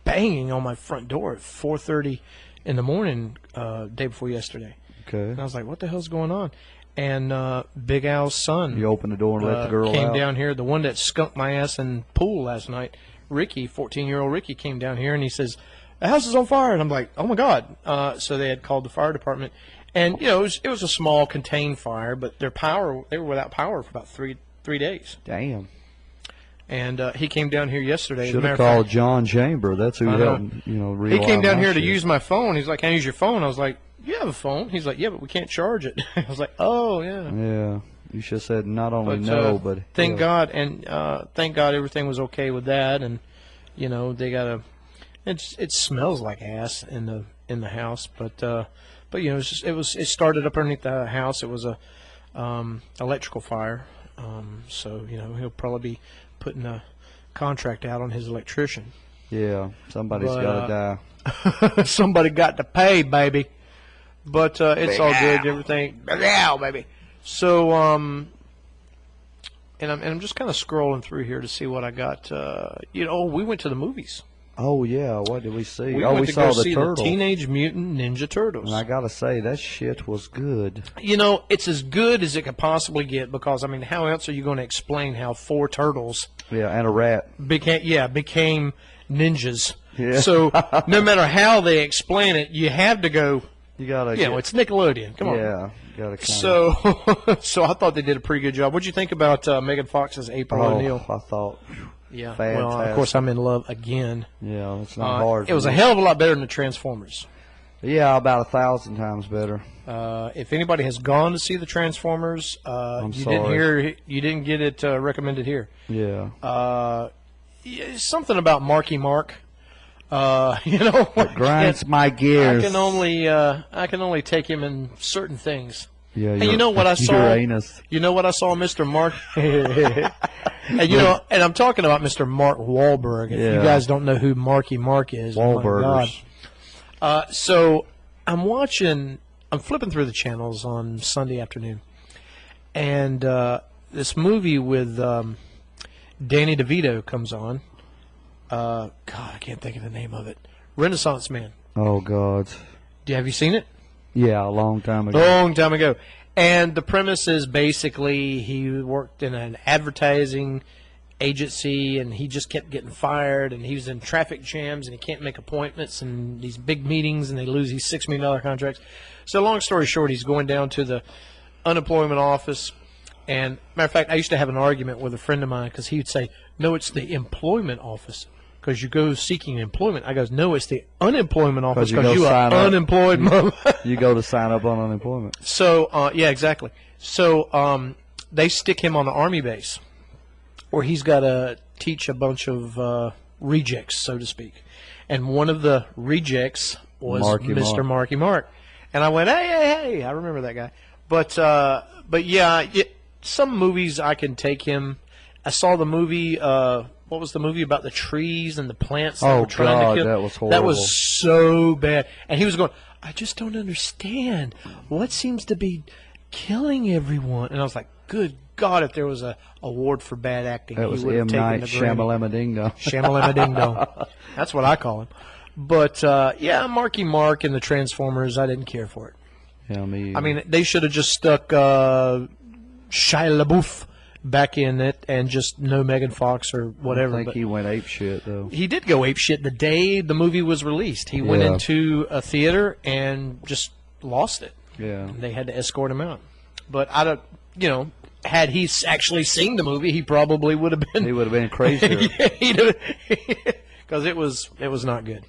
banging on my front door at 4:30 in the morning day before yesterday. Okay. And I was like, what the hell's going on? And Big Al's son. You opened the door and let the girl came out. down here. The one that skunked my ass in pool last night, Ricky, 14-year-old Ricky, came down here and he says, the house is on fire. And I'm like, oh my God. So they had called the fire department. And, you know, it was a small contained fire, but they were without power for about three days. Damn. And he came down here yesterday. Should have called John Chamber. That's who helped, He came down here to use my phone. He's like, can I use your phone? I was like, you have a phone? He's like, yeah, but we can't charge it. I was like, oh, yeah. Yeah. You should have said not only but thank God, and thank God everything was okay with that. And, you know, they got it smells like ass in the house, but you know, it started up underneath the house. It was a electrical fire. So, you know, he'll probably be putting a contract out on his electrician. Yeah, somebody's got to die. Somebody got to pay, baby. But it's all good. Everything, baby. So, and I'm just kind of scrolling through here to see what I got. You know, we went to the movies. Oh yeah, what did we see? We we saw the see Turtles. the Teenage Mutant Ninja Turtles. And I gotta say that shit was good. You know, it's as good as it could possibly get because I mean, how else are you going to explain how 4 turtles? Yeah, and a rat became ninjas. Yeah. So no matter how they explain it, you have to go. You gotta. You know, it's Nickelodeon. Come on. Yeah, you gotta. So I thought they did a pretty good job. What'd you think about Megan Fox's April O'Neil? I thought. Yeah. Fantastic. Well, of course, I'm in love again. Yeah, it's not hard. It was a hell of a lot better than the Transformers. Yeah, about 1,000 times better. If anybody has gone to see the Transformers, you didn't get it recommended here. Yeah. Something about Marky Mark. You know, it grinds my gears. I can only take him in certain things. Yeah. And you know what I saw? Uranus. You know what I saw, Mr. Mark. And you know, and I'm talking about Mr. Mark Wahlberg. If you guys don't know who Marky Mark is, Wahlburgers. So I'm flipping through the channels on Sunday afternoon, and this movie with Danny DeVito comes on. God, I can't think of the name of it. Renaissance Man. Oh God. Have you seen it? Yeah, a long time ago. Long time ago. And the premise is basically he worked in an advertising agency and he just kept getting fired and he was in traffic jams and he can't make appointments and these big meetings and they lose these $6 million contracts. So long story short, he's going down to the unemployment office. And matter of fact, I used to have an argument with a friend of mine because he would say, no, it's the employment office. Because you go seeking employment. I goes, no, it's the unemployment office because you are unemployed. You go to sign up on unemployment. So, yeah, exactly. So they stick him on the Army base where he's got to teach a bunch of rejects, so to speak. And one of the rejects was Mr. Marky Mark. And I went, hey, I remember that guy. But yeah, some movies I can take him. I saw the movie what was the movie about the trees and the plants that were trying to kill? That was horrible. That was so bad. And he was going, I just don't understand. What seems to be killing everyone? And I was like, good God, if there was an award for bad acting, that was M. Night Shyamalan-Ding-Dong. Shyamalan-Ding-Dong. That's what I call him. But, yeah, Marky Mark and the Transformers, I didn't care for it. Yeah, me either. I mean, they should have just stuck Shia LaBeouf back in it and just no Megan Fox or whatever. I think he went ape shit, though. He did go ape shit the day the movie was released. He went into a theater and just lost it. Yeah. And they had to escort him out. But I don't, you know, had he actually seen the movie, he probably would have been. He would have been crazier. Because it was not good.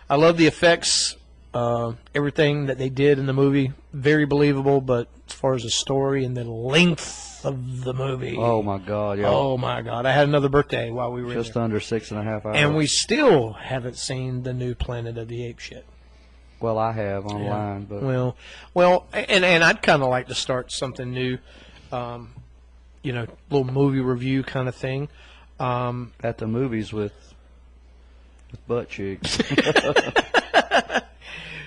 I love the effects, everything that they did in the movie, very believable. But as far as the story and the length of the movie, oh my God, yeah. Oh my God, I had another birthday while we were just there. Under 6.5 hours, and we still haven't seen the new Planet of the Apes yet. Well, I have online, but well, and I'd kind of like to start something new, you know, little movie review kind of thing. At the movies with Butt cheeks.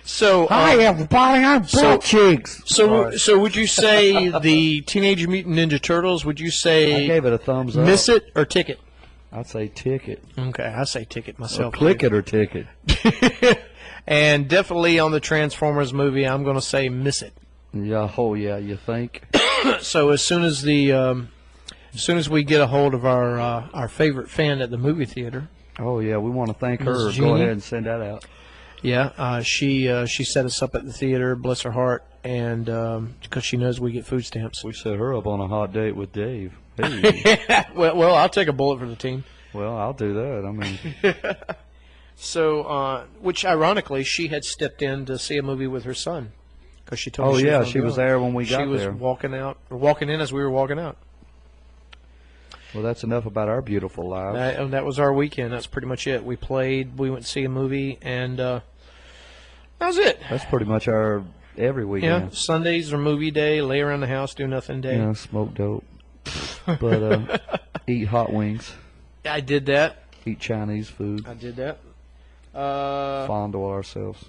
So Hi everybody, I'm Butt cheeks. So would you say the Teenage Mutant Ninja Turtles? Would you I say gave it a thumbs up. miss it or ticket? I'd say ticket. Okay, I say ticket myself. Click it or ticket. And definitely on the Transformers movie, I'm going to say miss it. Yeah. Oh yeah. You think? So as soon as we get a hold of our favorite fan at the movie theater. Oh yeah. We want to thank Miss her. Jeannie. Go ahead and send that out. Yeah, she set us up at the theater, bless her heart, and because she knows we get food stamps. We set her up on a hot date with Dave. Hey. well, I'll take a bullet for the team. Well, I'll do that. I mean, So, which ironically, she had stepped in to see a movie with her son, because she told me. oh she yeah, was she gonna was go. there when we got She was there. walking in as we were walking out. Well, that's enough about our beautiful lives. That was our weekend. That's pretty much it. We played, we went to see a movie, and that was it. That's pretty much our every Yeah, weekend. Sundays are movie day, lay around the house, do nothing day. Yeah, smoke dope. But eat hot wings, I did that. eat Chinese food, I did that. fondle ourselves.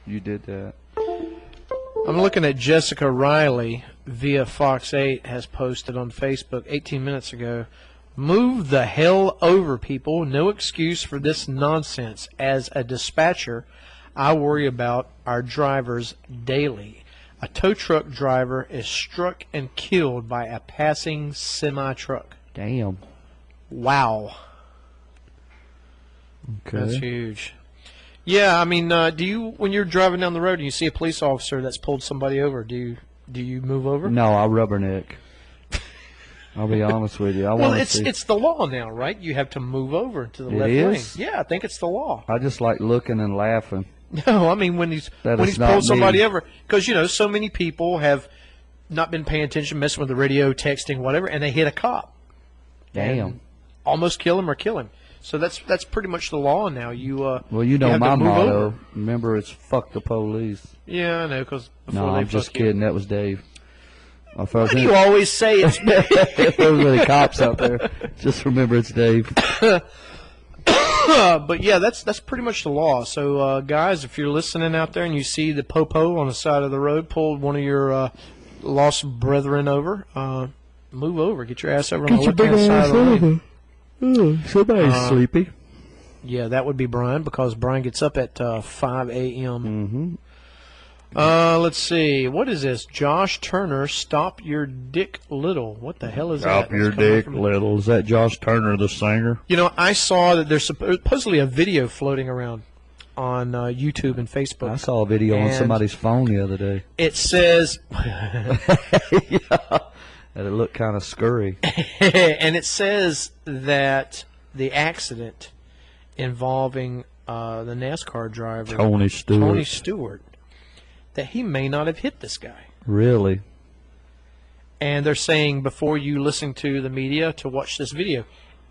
You did that. I'm looking at Jessica Riley via Fox 8 has posted on Facebook 18 minutes ago. Move the hell over, people. No excuse for this nonsense. As a dispatcher, I worry about our drivers daily. A tow truck driver is struck and killed by a passing semi-truck. Damn. Wow. Okay. That's huge. Yeah, I mean, do you, when you're driving down the road and you see a police officer that's pulled somebody over, do you move over? No, I rubberneck. I'll be honest with you. Well, it's the law now, right? You have to move over to the It left is? lane. Yeah, I think it's the law. I just like looking and laughing. No, I mean when he's That when is he's not pulled somebody me. over, because so many people have not been paying attention, messing with the radio, texting, whatever, and they hit a cop. Damn. And almost kill him or kill him. So that's pretty much the law now. You Well, you know have to my move motto. over. Remember, it's fuck the police. Yeah, I know, because No, I'm just kidding. That was Dave. If I was Why do in- you always say it's me? if there was any cops out there, just remember it's Dave. But yeah, that's pretty much the law. So guys, if you're listening out there and you see the popo on the side of the road pulled one of your lost brethren over, move over, get your ass over on the left-hand side of the lane. Oh, somebody's sleepy. Yeah, that would be Brian, because Brian gets up at 5 a.m. Mm-hmm. Let's see. What is this? Josh Turner, Stop Your Dick Little. What the hell is that? Stop your That's coming dick, from- little. Is that Josh Turner, the singer? I saw that there's supposedly a video floating around on YouTube and Facebook. I saw a video on And- somebody's phone the other day. It says, Yeah. And it looked kind of scurry. and it says that the accident involving the NASCAR driver Tony Stewart. Tony Stewart, that he may not have hit this guy. Really? And they're saying before you listen to the media to watch this video,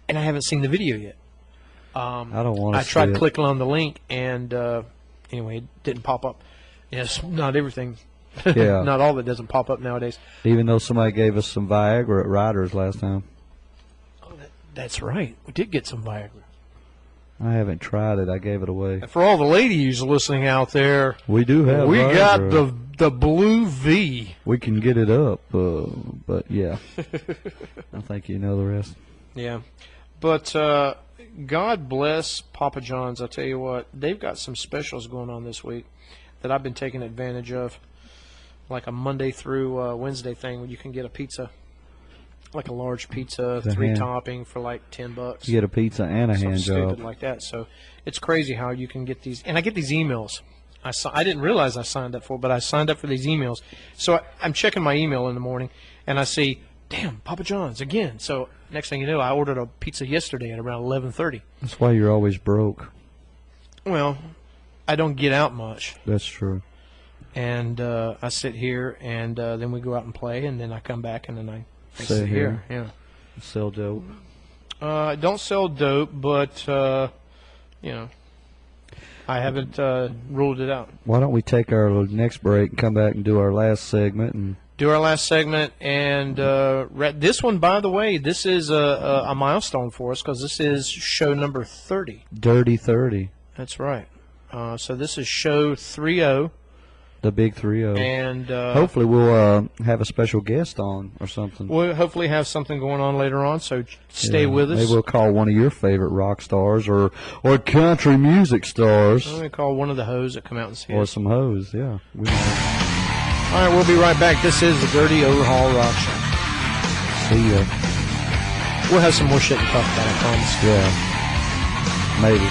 and I haven't seen the video yet. I don't want to I see tried it. clicking on the link, and anyway, it didn't pop up. Yes, not everything. Yeah. Not all that doesn't pop up nowadays. Even though somebody gave us some Viagra at Riders last time. That's right. We did get some Viagra. I haven't tried it. I gave it away. And for all the ladies listening out there, We do have we got Viagra. the blue V. We can get it up, but yeah. I think you know the rest. Yeah. But God bless Papa John's. I tell you what, they've got some specials going on this week that I've been taking advantage of. Like a Monday through Wednesday thing where you can get a pizza, like a large pizza, The 3 hand- topping for like $10. You get a pizza and a Something hand stupid job. like that. So it's crazy how you can get these. And I get these emails. I didn't realize I signed up for it, but I signed up for these emails. So I'm checking my email in the morning, and I see, damn, Papa John's again. So next thing you know, I ordered a pizza yesterday at around 11:30. That's why you're always broke. Well, I don't get out much. That's true. And I sit here, and then we go out and play, and then I come back, and then I Sit sit here. here. Sell dope. Yeah. I don't sell dope, but I haven't ruled it out. Why don't we take our next break and come back and do our last segment, and do our last segment. And this one, by the way, this is a milestone for us because this is show number 30. Dirty 30. That's right. So this is show 30. The big 3-0. And hopefully we'll have a special guest on or something. We'll hopefully have something going on later on, so stay with us. Maybe we'll call one of your favorite rock stars or country music stars. I'm going to call one of the hoes that come out and see us. Or some hoes, yeah. All right, we'll be right back. This is the Dirty Overhaul Rock Show. See ya. We'll have some more shit to talk about, I promise. Yeah. Maybe.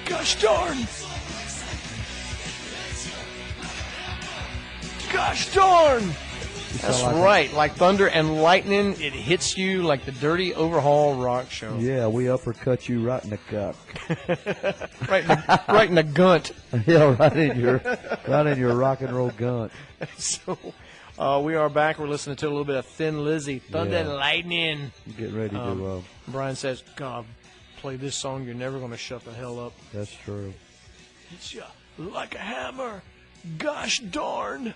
Gosh darn! Gosh darn! That's right. Like thunder and lightning, it hits you like the Dirty Overhaul Rock Show. Yeah, we uppercut you right in the cup. right in the gunt. Yeah, right in your rock and roll gunt. So, we are back. We're listening to a little bit of Thin Lizzy, Thunder and Lightning. Get ready to. Brian says, "God, play this song. You're never going to shut the hell up." That's true. Hits you like a hammer. Gosh darn.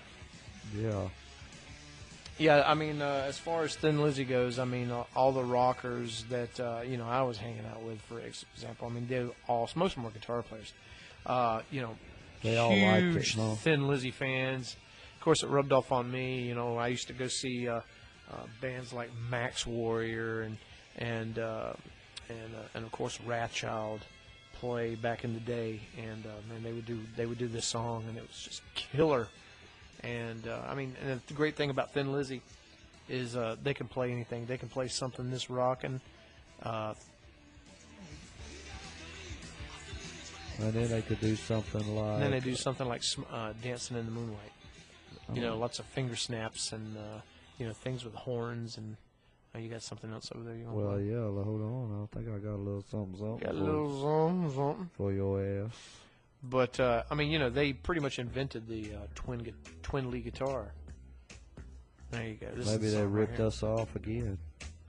Yeah. Yeah, I mean, as far as Thin Lizzy goes, I mean, all the rockers that, I was hanging out with, for example, I mean, most of them were guitar players. They all liked it, huh? Thin Lizzy fans. Of course, it rubbed off on me. I used to go see bands like Max Warrior and of course Wrathchild play back in the day, and man, they would do this song, and it was just killer. And and the great thing about Thin Lizzy is they can play anything. They can play something this rockin'. And then they could do something like. And then they do something like Dancing in the Moonlight. Lots of finger snaps and things with horns. And you got something else over there you want? Well, yeah. Hold on. I think I got a little something. Got a little something for your ass. But they pretty much invented the twin lead guitar. There you go. Maybe they ripped us off again.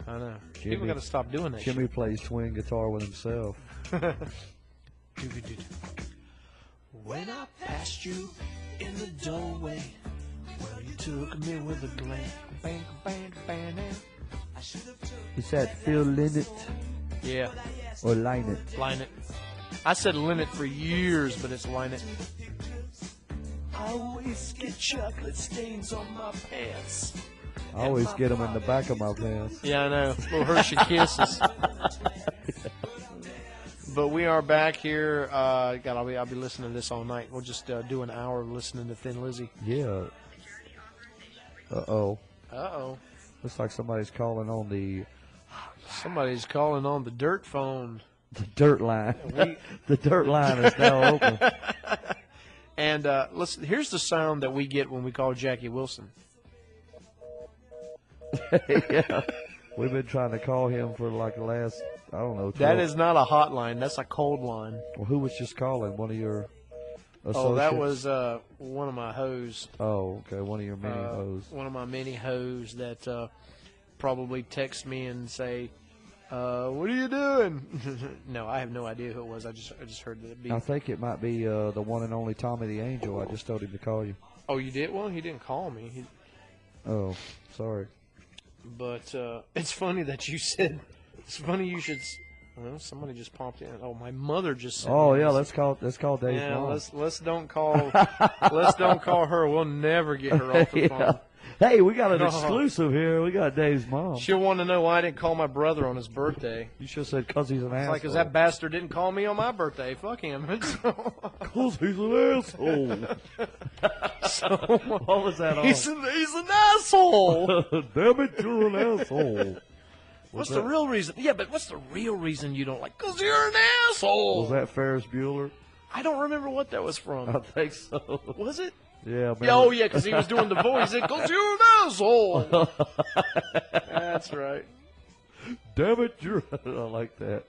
I know. People got to stop doing that. Jimmy plays twin guitar with himself. When I passed you in the doorway, well, you took me with a glance. Bang, bang, bang, bang. Is that Phil Lynott? Yeah. Or Lynott? Lynott. I said Lynott for years, but it's Lynott. I always get chocolate stains on my pants. I always get them in the back of my pants. Yeah, I know. Little Hershey Kisses. But we are back here. I'll be listening to this all night. We'll just do an hour of listening to Thin Lizzy. Yeah. Uh-oh. Uh-oh. Looks like somebody's calling on the... Somebody's calling on the dirt phone. The dirt line. The dirt line is now open. And listen, here's the sound that we get when we call Jackie Wilson. Yeah. We've been trying to call him for like the last, I don't know. 12. That is not a hotline. That's a cold line. Well, who was just calling? One of your associates? Oh, that was one of my hoes. Oh, okay. One of your many hoes. One of my many hoes that probably text me and say, what are you doing? No, I have no idea who it was. I just heard that beat. I think it might be the one and only Tommy the Angel. I just told him to call you. Oh, you did? Well, he didn't call me. Oh, sorry. But it's funny that you said. It's funny you should. Well, somebody just popped in. Oh, my mother just said. Oh yeah, let's call Dave's mom. mom. Let's don't call her. We'll never get her off the phone. Hey, we got an exclusive here. We got Dave's mom. She'll want to know why I didn't call my brother on his birthday. You should have said because he's an asshole. Like, 'cause that bastard didn't call me on my birthday. Fuck him. Because he's an asshole. So, What was that on? he's an asshole. Damn it, you're an asshole. What's the real reason? Yeah, but what's the real reason you don't like? 'Cause you're an asshole. Was that Ferris Bueller? I don't remember what that was from. I think so. Was it? Yeah, man. Oh, yeah, because he was doing the voice. He said, 'cause you're an asshole. That's right. Damn it, you're. I like that.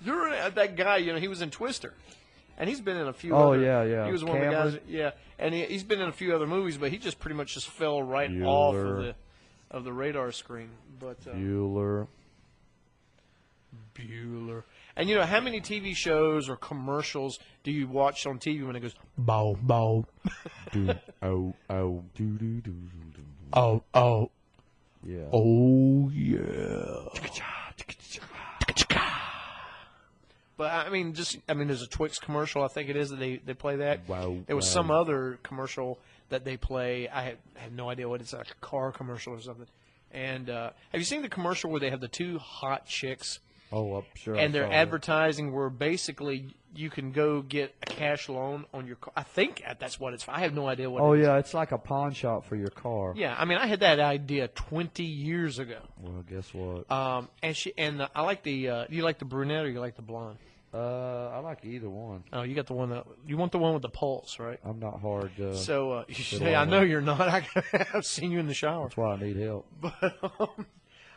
That guy, he was in Twister. And he's been in a few Oh, other. yeah. He was one Cameron? of the guys. Yeah. And he's been in a few other movies, but he just pretty much just fell right Bueller. off of the radar screen. But Bueller. And how many TV shows or commercials do you watch on TV when it goes bow bow? Do oh oh do do do do. Oh oh. Yeah. Oh yeah. But there's a Twix commercial. I think it is that they play that. Wow. There was some other commercial that they play. I have no idea what it's like, a car commercial or something. And have you seen the commercial where they have the two hot chicks? Oh, I'm sure. And they're advertising where basically you can go get a cash loan on your car. I think that's what it's for. I have no idea what it is. Oh, yeah, it's like a pawn shop for your car. Yeah, I had that idea 20 years ago. Well, guess what? I like the you like the brunette or you like the blonde? I like either one. Oh, you got the one you want the one with the pulse, right? I'm not hard. So you say, I know you're not. I've seen you in the shower. That's why I need help. But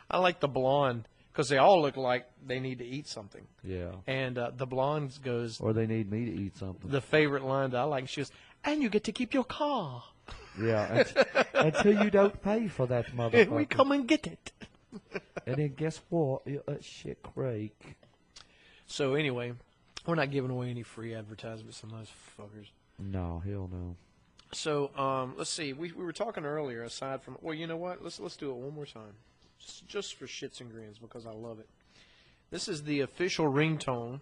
I like the blonde. Because they all look like they need to eat something. Yeah. And the blonde goes... Or they need me to eat something. The favorite line that I like, she goes, and you get to keep your car. Yeah. Until you don't pay for that motherfucker. We come and get it. And then guess what? You're at Shit Creek. So anyway, we're not giving away any free advertisements on those fuckers. No, hell no. So let's see. We were talking earlier, aside from... Well, you know what? Let's do it one more time. Just for shits and grins, because I love it. This is the official ringtone.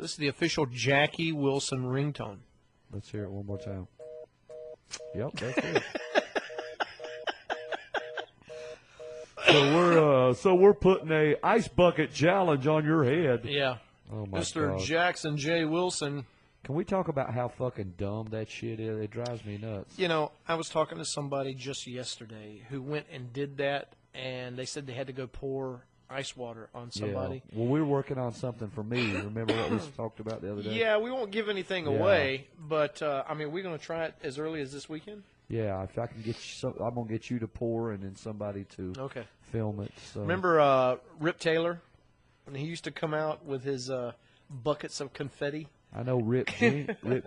This is the official Jackie Wilson ringtone. Let's hear it one more time. Yep, that's it. So we're putting a ice bucket challenge on your head. Yeah. Oh my Mr. God. Jackson J. Wilson. Can we talk about how fucking dumb that shit is? It drives me nuts. I was talking to somebody just yesterday who went and did that, and they said they had to go pour ice water on somebody. Yeah. Well, we're working on something for me. Remember what we talked about the other day? Yeah, we won't give anything away, but, we're going to try it as early as this weekend? Yeah, if I can get you I'm going to get you to pour and then somebody to film it. So. Remember Rip Taylor? When he used to come out with his buckets of confetti? I know Rip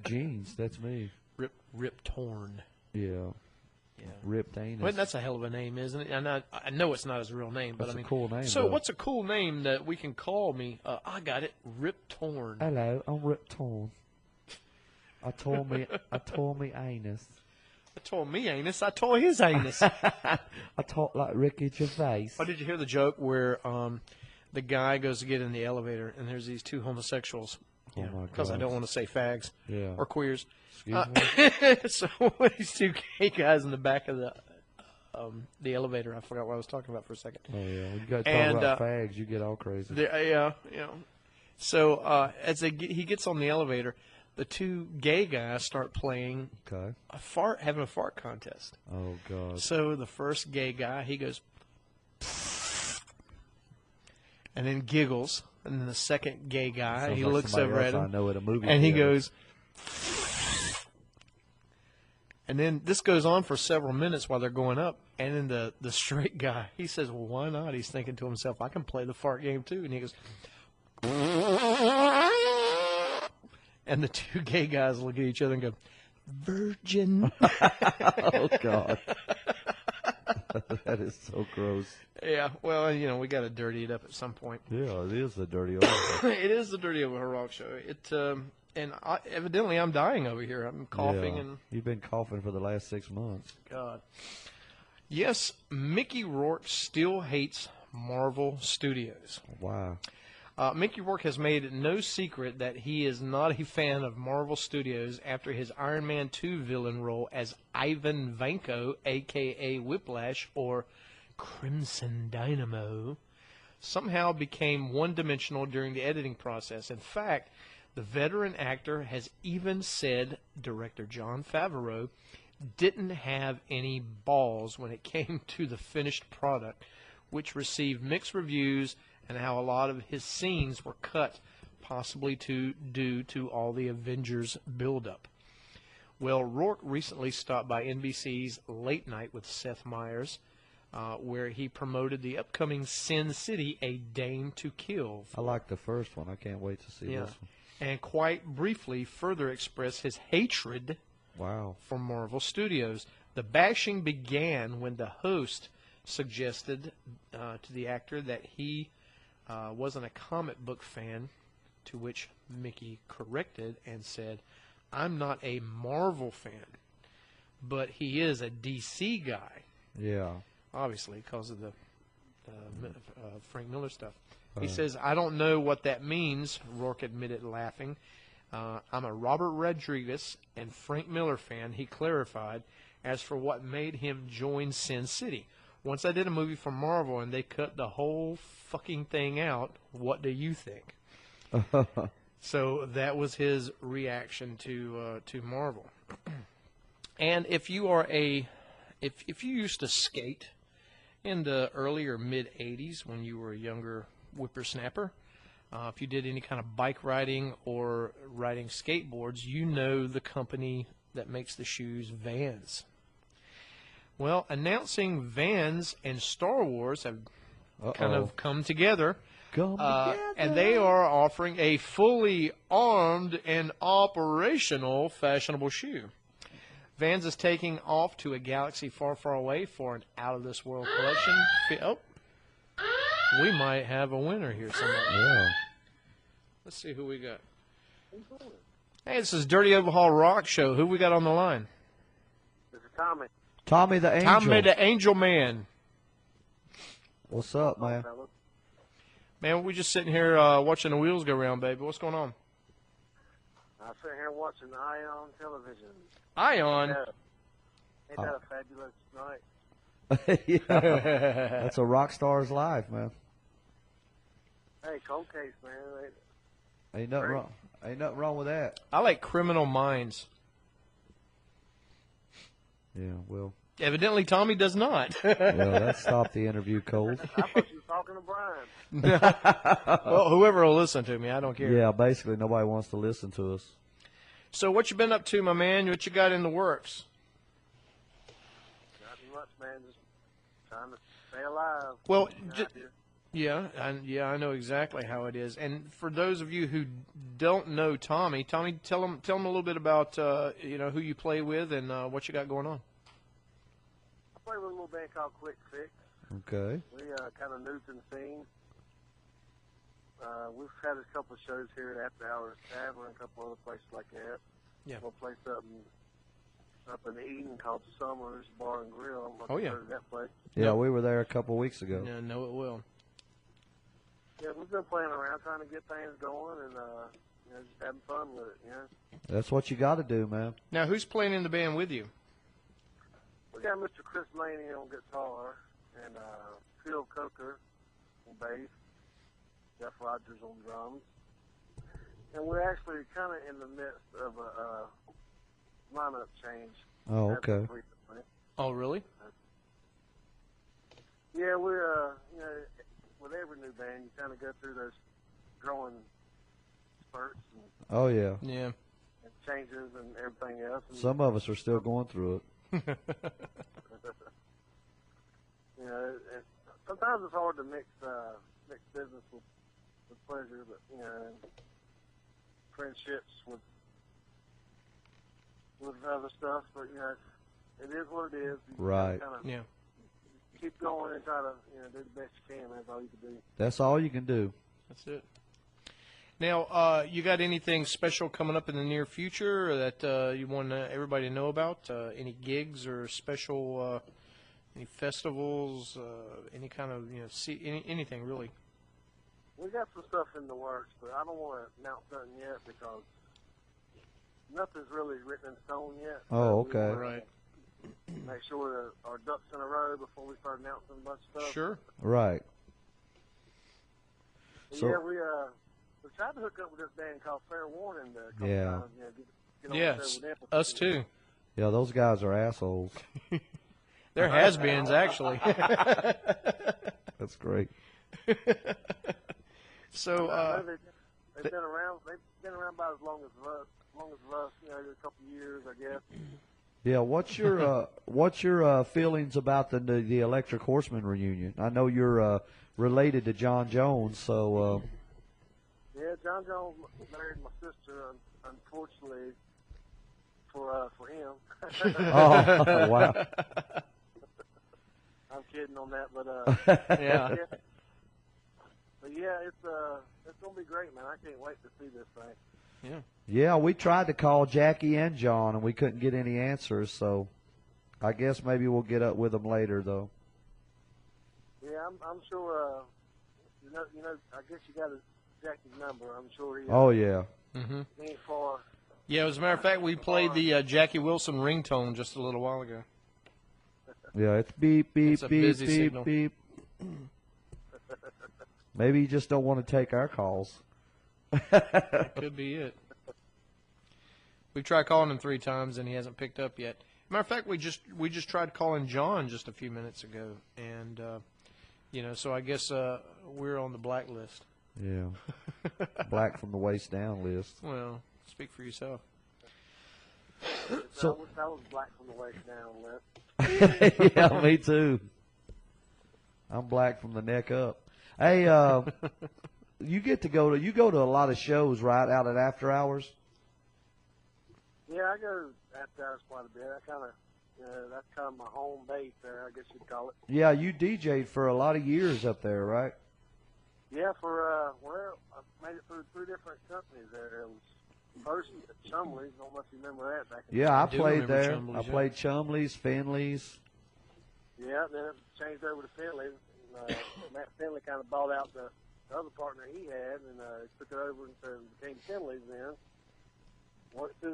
Jeans. That's me. Rip Torn. Yeah. Ripped anus. Well, that's a hell of a name, isn't it? And I know it's not his real name, but That's a cool name. So though. what's a cool name that we can call me? I got it. Rip Torn. Hello, I'm Rip Torn. I tore me anus. I tore me anus. I tore his anus. I talk like Ricky Gervais. Oh, did you hear the joke where the guy goes to get in the elevator and there's these two homosexuals? Oh my God. Because I don't want to say fags or queers. Excuse me? So these two gay guys in the back of the elevator. I forgot what I was talking about for a second. Oh yeah, when you got to talk about fags, you get all crazy. So as he gets on the elevator, the two gay guys start playing having a fart contest. Oh God! So the first gay guy, he goes, and then giggles. And then the second gay guy, he looks over at him, I know at a movie and he goes, and then this goes on for several minutes while they're going up. And then the straight guy, he says, well, why not? He's thinking to himself, I can play the fart game too. And he goes, and the two gay guys look at each other and go, virgin. Oh, God. That is so gross. Yeah, well, we got to dirty it up at some point. Yeah, it is the dirty old. It is the dirty over her rock show. Evidently I'm dying over here. I'm coughing and you've been coughing for the last 6 months. God. Yes, Mickey Rourke still hates Marvel Studios. Wow. Mickey Rourke has made no secret that he is not a fan of Marvel Studios after his Iron Man 2 villain role as Ivan Vanko, a.k.a. Whiplash, or Crimson Dynamo, somehow became one-dimensional during the editing process. In fact, the veteran actor has even said director Jon Favreau didn't have any balls when it came to the finished product, which received mixed reviews, and how a lot of his scenes were cut, possibly due to all the Avengers buildup. Well, Rourke recently stopped by NBC's Late Night with Seth Meyers, where he promoted the upcoming Sin City: A Dame to Kill. I like the first one. I can't wait to see this one. And quite briefly further expressed his hatred for Marvel Studios. The bashing began when the host suggested to the actor that he wasn't a comic book fan, to which Mickey corrected and said, "I'm not a Marvel fan, but he is a DC guy." Yeah. Obviously, because of the Frank Miller stuff. He says, "I don't know what that means," Rourke admitted, laughing. "I'm a Robert Rodriguez and Frank Miller fan," he clarified. As for what made him join Sin City, "Once I did a movie for Marvel and they cut the whole fucking thing out, what do you think?" So that was his reaction to Marvel. And if you are if you used to skate in the early or mid '80s when you were a younger whippersnapper, if you did any kind of bike riding or riding skateboards, you know the company that makes the shoes, Vans. Well, announcing Vans and Star Wars have kind of come together. And they are offering a fully armed and operational fashionable shoe. Vans is taking off to a galaxy far, far away for an out-of-this-world collection. Oh, we might have a winner here somewhere. Yeah. Let's see who we got. Hey, this is Dirty Overhaul Rock Show. Who we got on the line? This is Tommy. Tommy the Angel. Tommy the Angel Man. What's up, man? Man, we're just sitting here watching the wheels go round, baby. What's going on? I'm sitting here watching Ion television. Ion? Ain't that a fabulous night? Yeah. That's a rock star's life, man. Hey, cold case, man. Ain't nothing wrong. Ain't nothing wrong with that. I like Criminal Minds. Yeah, well. Evidently, Tommy does not. Well, that stopped the interview cold. I thought you were talking to Brian. Well, whoever will listen to me, I don't care. Yeah, basically nobody wants to listen to us. So what you been up to, my man? What you got in the works? Nothing much, man. Just trying to stay alive. Well, I know exactly how it is. And for those of you who don't know Tommy, tell them a little bit about who you play with and what you got going on. I play with a little band called Kwik Fixx. Okay. We kind of new to the scene. We've had a couple of shows here at After Hours Tavern and a couple other places like that. Yeah. We'll play something up in Eden called Summers Bar and Grill. Oh, yeah. Heard of that place. Yeah, we were there a couple of weeks ago. Yeah, no, it will. Yeah, we've been playing around trying to get things going and just having fun with it. That's what you got to do, man. Now, who's playing in the band with you? We got Mr. Chris Laney on guitar and Phil Coker on bass, Jeff Rogers on drums, and we're actually kind of in the midst of a lineup change. Oh, okay. Recently. Oh, really? Yeah, we're with every new band, you kind of go through those growing spurts and, Oh, yeah. Yeah. and changes and everything else. And, Some of us are still going through it. Sometimes it's hard to mix business with pleasure, but friendships with other stuff. But it is what it is. You Right. Kinda keep going and try to do the best you can. That's all you can do. That's all you can do. That's it. Now, you got anything special coming up in the near future that you want everybody to know about? Any gigs or special, any festivals, any kind of, anything really? we got some stuff in the works, but I don't want to announce nothing yet because nothing's really written in stone yet. Oh, So we okay. wanna Right. Make sure that our ducks in a row before we start announcing a bunch of stuff. Sure. Right. But So- yeah, we tried to hook up with this band called Fair Warning a couple Yeah. times. You know, get on the Yes. show with them. Us too. Yeah, those guys are assholes. They're has-beens, actually. That's great. So, I know they've been around. They've been around about as long as us. You know, a couple of years, I guess. Yeah, what's your feelings about the Electric Horseman reunion? I know you're related to John Jones, so Yeah, John Jones married my sister, unfortunately, for him. oh wow, I'm kidding on that, but yeah. But yeah, it's gonna be great, man. I can't wait to see this thing. Yeah. yeah. We tried to call Jackie and John, and we couldn't get any answers. So I guess maybe we'll get up with them later, though. Yeah, I'm sure. You know. I guess you got Jackie's number. I'm sure he. Oh yeah. Mm-hmm. He ain't far. Yeah, as a matter of fact, we played the Jackie Wilson ringtone just a little while ago. Yeah, it's beep, beep, It's a beep, busy beep, signal. beep. Maybe you just don't want to take our calls. That could be it. We've tried calling him 3 times and he hasn't picked up yet. Matter of fact, we just tried calling John just a few minutes ago, and so I guess we're on the blacklist. Yeah. Black from the waist down list. Well, speak for yourself. So I wish I was black from the waist down, Les. Yeah, me too. I'm black from the neck up. Hey, you go to a lot of shows, right, out at After Hours? Yeah, I go after hours quite a bit. That's kind of my home base there, I guess you'd call it. Yeah, you DJ'd for a lot of years up there, right? Yeah, I made it through 3 different companies there. It was first at Chumley's. I don't know if you remember that back in Yeah, I do played remember there. Chumley's, I yeah. played Chumley's, Finley's. Yeah, then it changed over to Finley's. Matt Finley kind of bought out the other partner he had, and took it over and became Finley's then. Worked through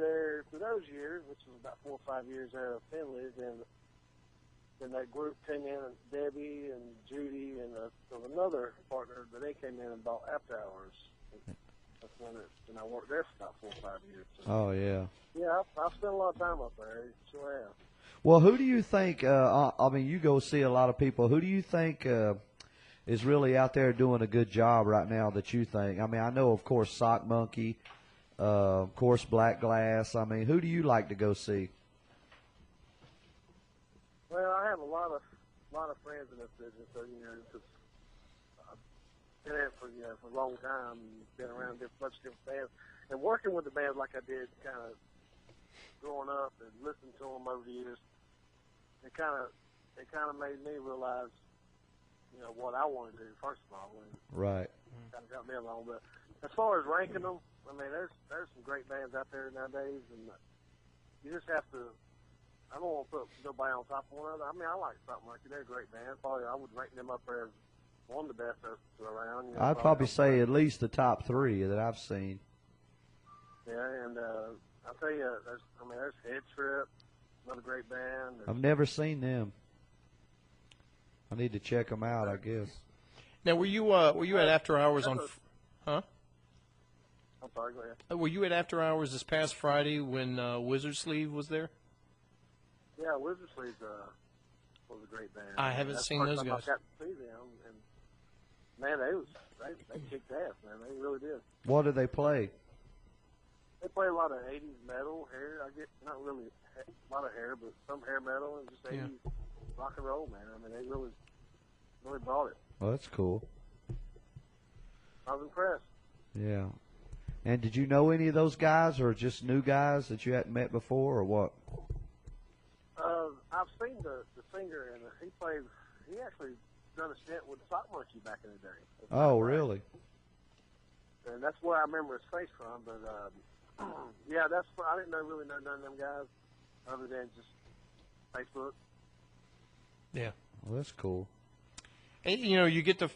those years, which was about 4 or 5 years there of Finley's, and then that group came in, and Debbie and Judy and another partner, but they came in and bought After Hours. That's when I worked there for about 4 or 5 years. So, Oh, yeah. yeah, I've spent a lot of time up there. Sure have. Well, who do you think, I mean, you go see a lot of people. Who do you think is really out there doing a good job right now that you think? I mean, I know, of course, Sock Monkey, of course, Black Glass. I mean, who do you like to go see? Well, I have a lot of friends in this business, so just I've been in it for a long time, been around a bunch of different bands, and working with the bands like I did, kind of growing up and listening to them over the years. It kind of made me realize, what I want to do first of all, and Right. kind of got me along. But as far as ranking them, I mean, there's some great bands out there nowadays, and you just have to. I don't want to put nobody on top of one another. I mean, I like something like they're a great band. Probably I would rank them up there as one of the best around. I'd probably say at least the top 3 that I've seen. Yeah, and I'll tell you, there's Head Trip, another great band. I've never seen them. I need to check them out, I guess. Now, were you at After Hours on? Huh? I'm sorry, go ahead. Were you at After Hours this past Friday when Wizard Sleeve was there? Yeah, Wizard Sleeve was a great band. I haven't That's seen the first those time guys. I got to see them, and man, they kicked ass, man. They really did. What do they play? They play a lot of 80s metal, hair. I get not really a lot of hair, but some hair metal and just 80s rock and roll, man. I mean, they really brought it. Well, that's cool. I was impressed. Yeah. And did you know any of those guys, or just new guys that you hadn't met before, or what? I've seen the singer, and he actually done a stint with Sock Monkey back in the day. Oh, really? And that's where I remember his face from. But yeah, I didn't really know none of them guys other than just Facebook. Yeah. Well, that's cool. And, you know, you get to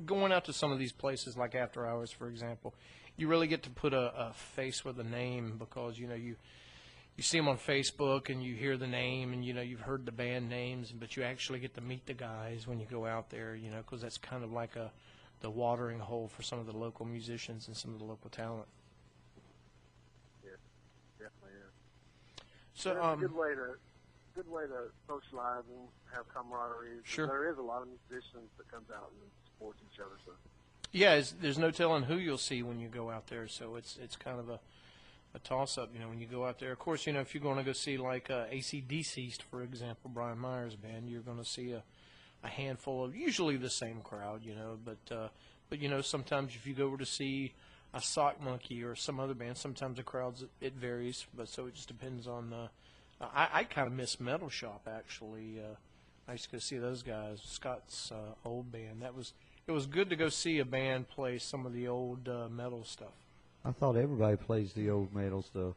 going out to some of these places like After Hours, for example. You really get to put a face with a name because you know you see them on Facebook and you hear the name and you know you've heard the band names, but you actually get to meet the guys when you go out there. You know, because that's kind of like the watering hole for some of the local musicians and some of the local talent. Yeah, definitely is. So It's a good way to socialize and have camaraderie. Sure. There is a lot of musicians that comes out and support each other. So. yeah, there's no telling who you'll see when you go out there. So it's kind of a toss-up, you know, when you go out there. Of course, you know, if you're going to go see like AC/DC, for example, Brian Myers' band, you're going to see a handful of usually the same crowd, you know. But you know, sometimes if you go over to see a Sock Monkey or some other band, sometimes the crowds it varies. But so it just depends on. I kind of miss Metal Shop actually. I used to go see those guys, Scott's old band. It was good to go see a band play some of the old metal stuff. I thought everybody plays the old metal stuff.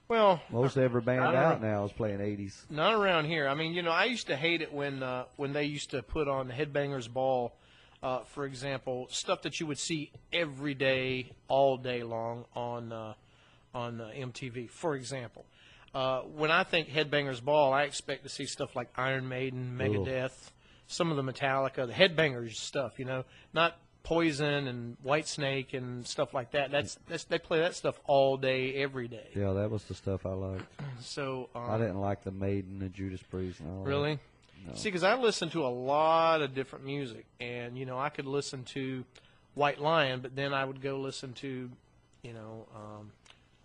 Well, Most every band out now is playing 80s. not around here. I mean, you know, I used to hate it when they used to put on Headbangers Ball, for example, stuff that you would see every day, all day long on MTV, for example. When I think Headbangers Ball, I expect to see stuff like Iron Maiden, Megadeth, some of the Metallica, the Headbangers stuff, you know, not Poison and Whitesnake and stuff like that. They play that stuff all day, every day. Yeah, that was the stuff I liked. So I didn't like the Maiden and Judas Priest and all that. really. No. See, because I listen to a lot of different music, and you know, I could listen to White Lion, but then I would go listen to, you know,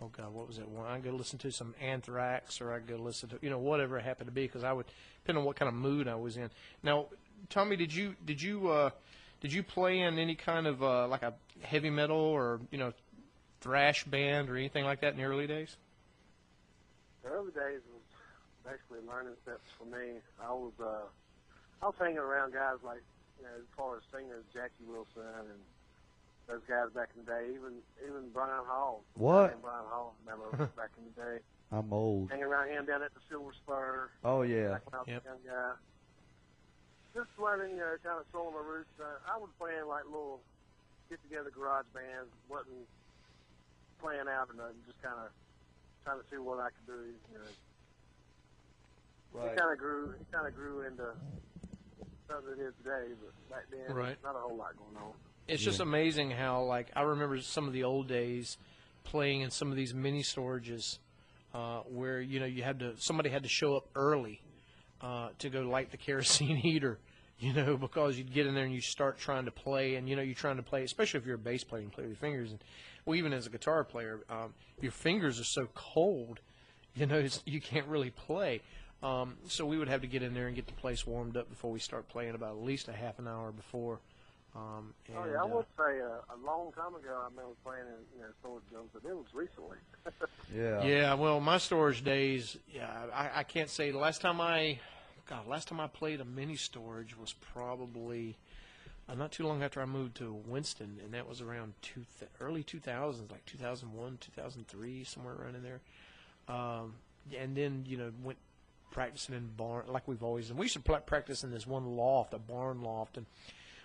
oh God, what was that one? I'd go listen to some Anthrax, or I'd go listen to, you know, whatever it happened to be, because I would depend on what kind of mood I was in. Now, Tommy, did you play in any kind of like a heavy metal or you know thrash band or anything like that in the early days? The early days was basically learning steps for me. I was hanging around guys like, you know, as far as singers, Jackie Wilson and those guys back in the day, even Brian Hall. What? Brian Hall, remember back in the day. I'm old. Hanging around him down at the Silver Spur. Oh, yeah. Back when I was Yep. a young guy. Just learning, you know, kind of throwing my roots. I was playing like little get-together garage bands. Wasn't playing out or nothing. Just kind of trying to see what I could do. You know, Right. It kind of grew into something it is today. But back then, Right. not a whole lot going on. It's just amazing how, like, I remember some of the old days playing in some of these mini storages where, you know, somebody had to show up early to go light the kerosene heater, you know, because you'd get in there and you start trying to play, and, you know, you're trying to play, especially if you're a bass player and play with your fingers. And, well, even as a guitar player, your fingers are so cold, you know, you can't really play. So we would have to get in there and get the place warmed up before we start playing, about at least a half an hour before. Oh yeah, I would say a long time ago I remember playing in, you know, storage drums, but it was recently. Yeah. Yeah, well, my storage days, I can't say. Last time I played a mini storage was probably not too long after I moved to Winston, and that was around early 2000s, like 2001, 2003, somewhere around in there. And then, you know, went practicing in barn, like we've always done. We used to practice in this one loft, a barn loft, and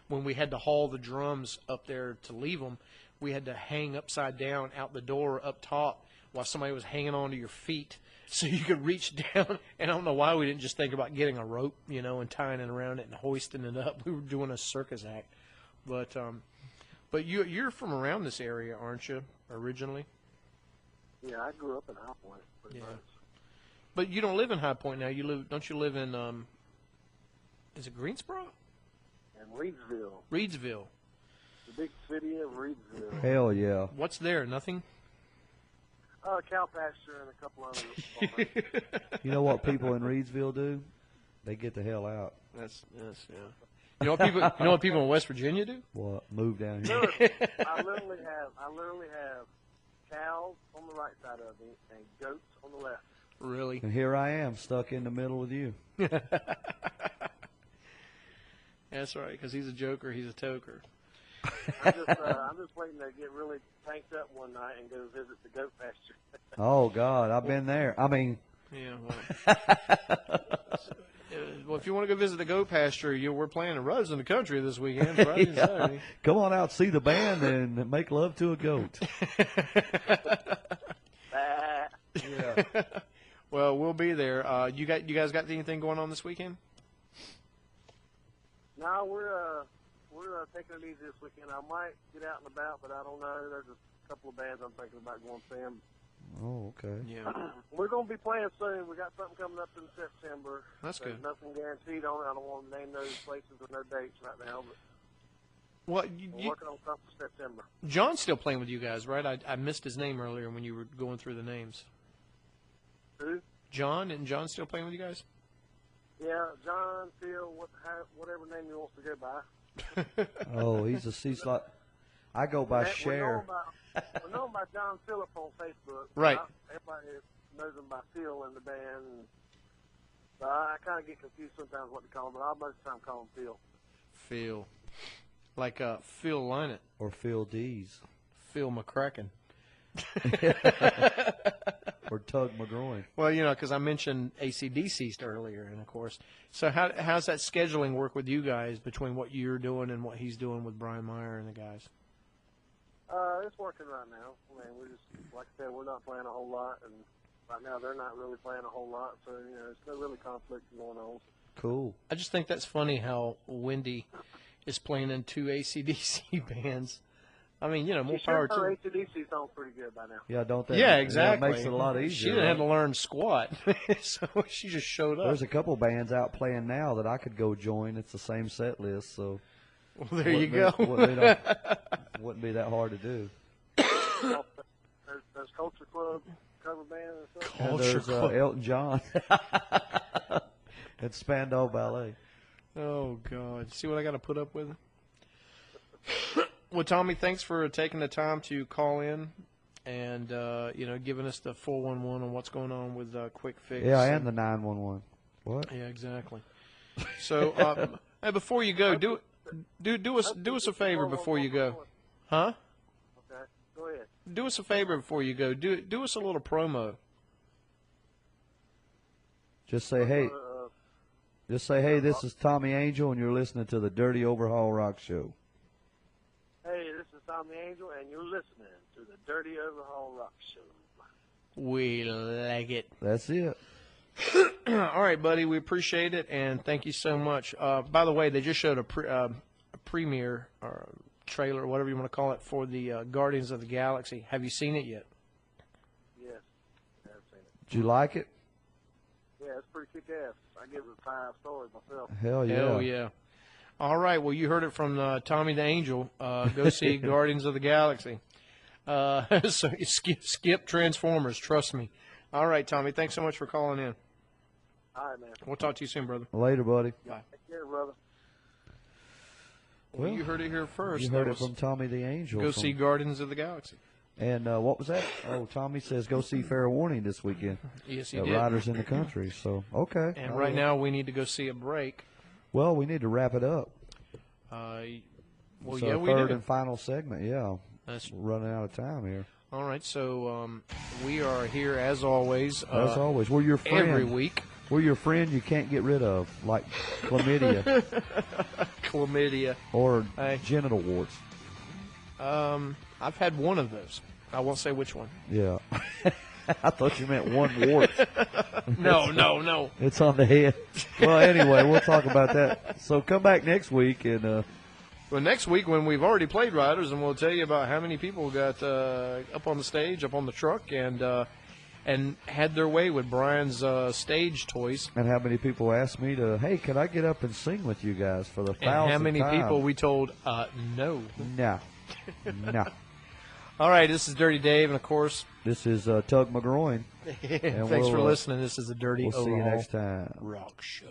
when we had to haul the drums up there to leave them, we had to hang upside down out the door up top while somebody was hanging onto your feet so you could reach down. And I don't know why we didn't just think about getting a rope, you know, and tying it around it and hoisting it up. We were doing a circus act. But you're from around this area, aren't you, originally? Yeah, I grew up in High Point, pretty Yeah. much. But you don't live in High Point now. Don't you live in is it Greensboro? And Reedsville, Reedsville. the big city of Reedsville. Hell yeah. What's there? Nothing? Cow pasture and a couple other farms. You know what people in Reedsville do? They get the hell out. That's yeah. You know what people in West Virginia do? What? Move down here. Look, I literally have cows on the right side of me and goats on the left. Really? And here I am, stuck in the middle with you. That's right, because he's a joker, he's a toker. I'm just waiting to get really tanked up one night and go visit the goat pasture. Oh, God, I've been there. I mean, Yeah. Well, if you want to go visit the goat pasture, we're playing at Roads in the Country this weekend, Friday and Saturday. Come on out, see the band, and make love to a goat. Yeah. Well, we'll be there. You guys got anything going on this weekend? No, we're taking it easy this weekend. I might get out and about, but I don't know. There's a couple of bands I'm thinking about going to see them. Oh, okay. Yeah. We're going to be playing soon. We got something coming up in September. That's good. There's nothing guaranteed on it. I don't want to name those places or no dates right now, but Well, we're working on something for September. John's still playing with you guys, right? I missed his name earlier when you were going through the names. Who? John? And John still playing with you guys? Yeah, John, Phil, whatever name he wants to go by. Oh, he's like, I go by Cher. We're known by John Phillip on Facebook. Right. Everybody knows him by Phil in the band. So I kind of get confused sometimes what to call him, but I most of the time call him Phil. Phil. Like Phil Lynott. Or Phil D's. Phil McCracken. Or Tug McGroin. Well, because I mentioned AC/DC earlier, and of course. So how's that scheduling work with you guys between what you're doing and what he's doing with Brian Meyer and the guys? It's working right now. I mean, we're just, like I said, we're not playing a whole lot, and right now they're not really playing a whole lot, so, there's no really conflict going on. Cool. I just think that's funny how Wendy is playing in two AC/DC bands. I mean, more power to her. AC/DC sounds pretty good by now. Yeah, don't they? Yeah, exactly. That makes it a lot easier. She didn't have to learn squat, so she just showed up. There's a couple bands out playing now that I could go join. It's the same set list, so. Well, there you go. Wouldn't be that hard to do. There's Culture Club cover band and stuff. And there's Elton John and Spandau Ballet. Oh, God. See what I got to put up with? Well, Tommy, thanks for taking the time to call in and, giving us the 411 on what's going on with Kwik Fixx. Yeah, and the 911. What? Yeah, exactly. So, hey, before you go, do us a favor before you go. Huh? Okay, go ahead. Do us a favor before you go. Do us a little promo. Just say, hey. Just say, hey, this is Tommy Angel, and you're listening to the Dirty Overhaul Rock Show. Hey, this is Tommy Angel, and you're listening to the Dirty Overhaul Rock Show. We like it. That's it. All right, buddy. We appreciate it, and thank you so much. By the way, they just showed a premiere or trailer, whatever you want to call it, for the Guardians of the Galaxy. Have you seen it yet? Yes, I've seen it. Did you like it? Yeah, it's pretty kick-ass. I give it 5 stars myself. Hell yeah. Hell yeah. All right. Well, you heard it from Tommy the Angel. Go see Guardians of the Galaxy. So skip Transformers. Trust me. All right, Tommy. Thanks so much for calling in. All right, man. We'll talk to you soon, brother. Later, buddy. Bye. Take care, brother. Well, you heard it here first. You heard it from Tommy the Angel. Go see Guardians of the Galaxy. And what was that? Oh, Tommy says go see Fair Warning this weekend. Yes, he at did. Riders in the Country. So, okay. And right now we need to go see a break. Well, we need to wrap it up. Well, so yeah, we third do. and final segment, yeah. That's We're running out of time here. all right. So we are here as always. As always, we're your friend. Every week. We're your friend you can't get rid of, like chlamydia Chlamydia. or Hey. genital warts. I've had one of those. I won't say which one. Yeah. I thought you meant one wart. No. It's on the head. Well, anyway, we'll talk about that. So come back next week and Well, next week when we've already played Riders, and we'll tell you about how many people got up on the stage, up on the truck, and had their way with Brian's stage toys. and how many people asked me to, hey, can I get up and sing with you guys for the 1000th And how many time? people we told no. No. No. All right, this is Dirty Dave, and of course, This is Tug McGroin. thanks we'll, for listening. This is the Dirty We'll see you Overhaul next time. Rock Show.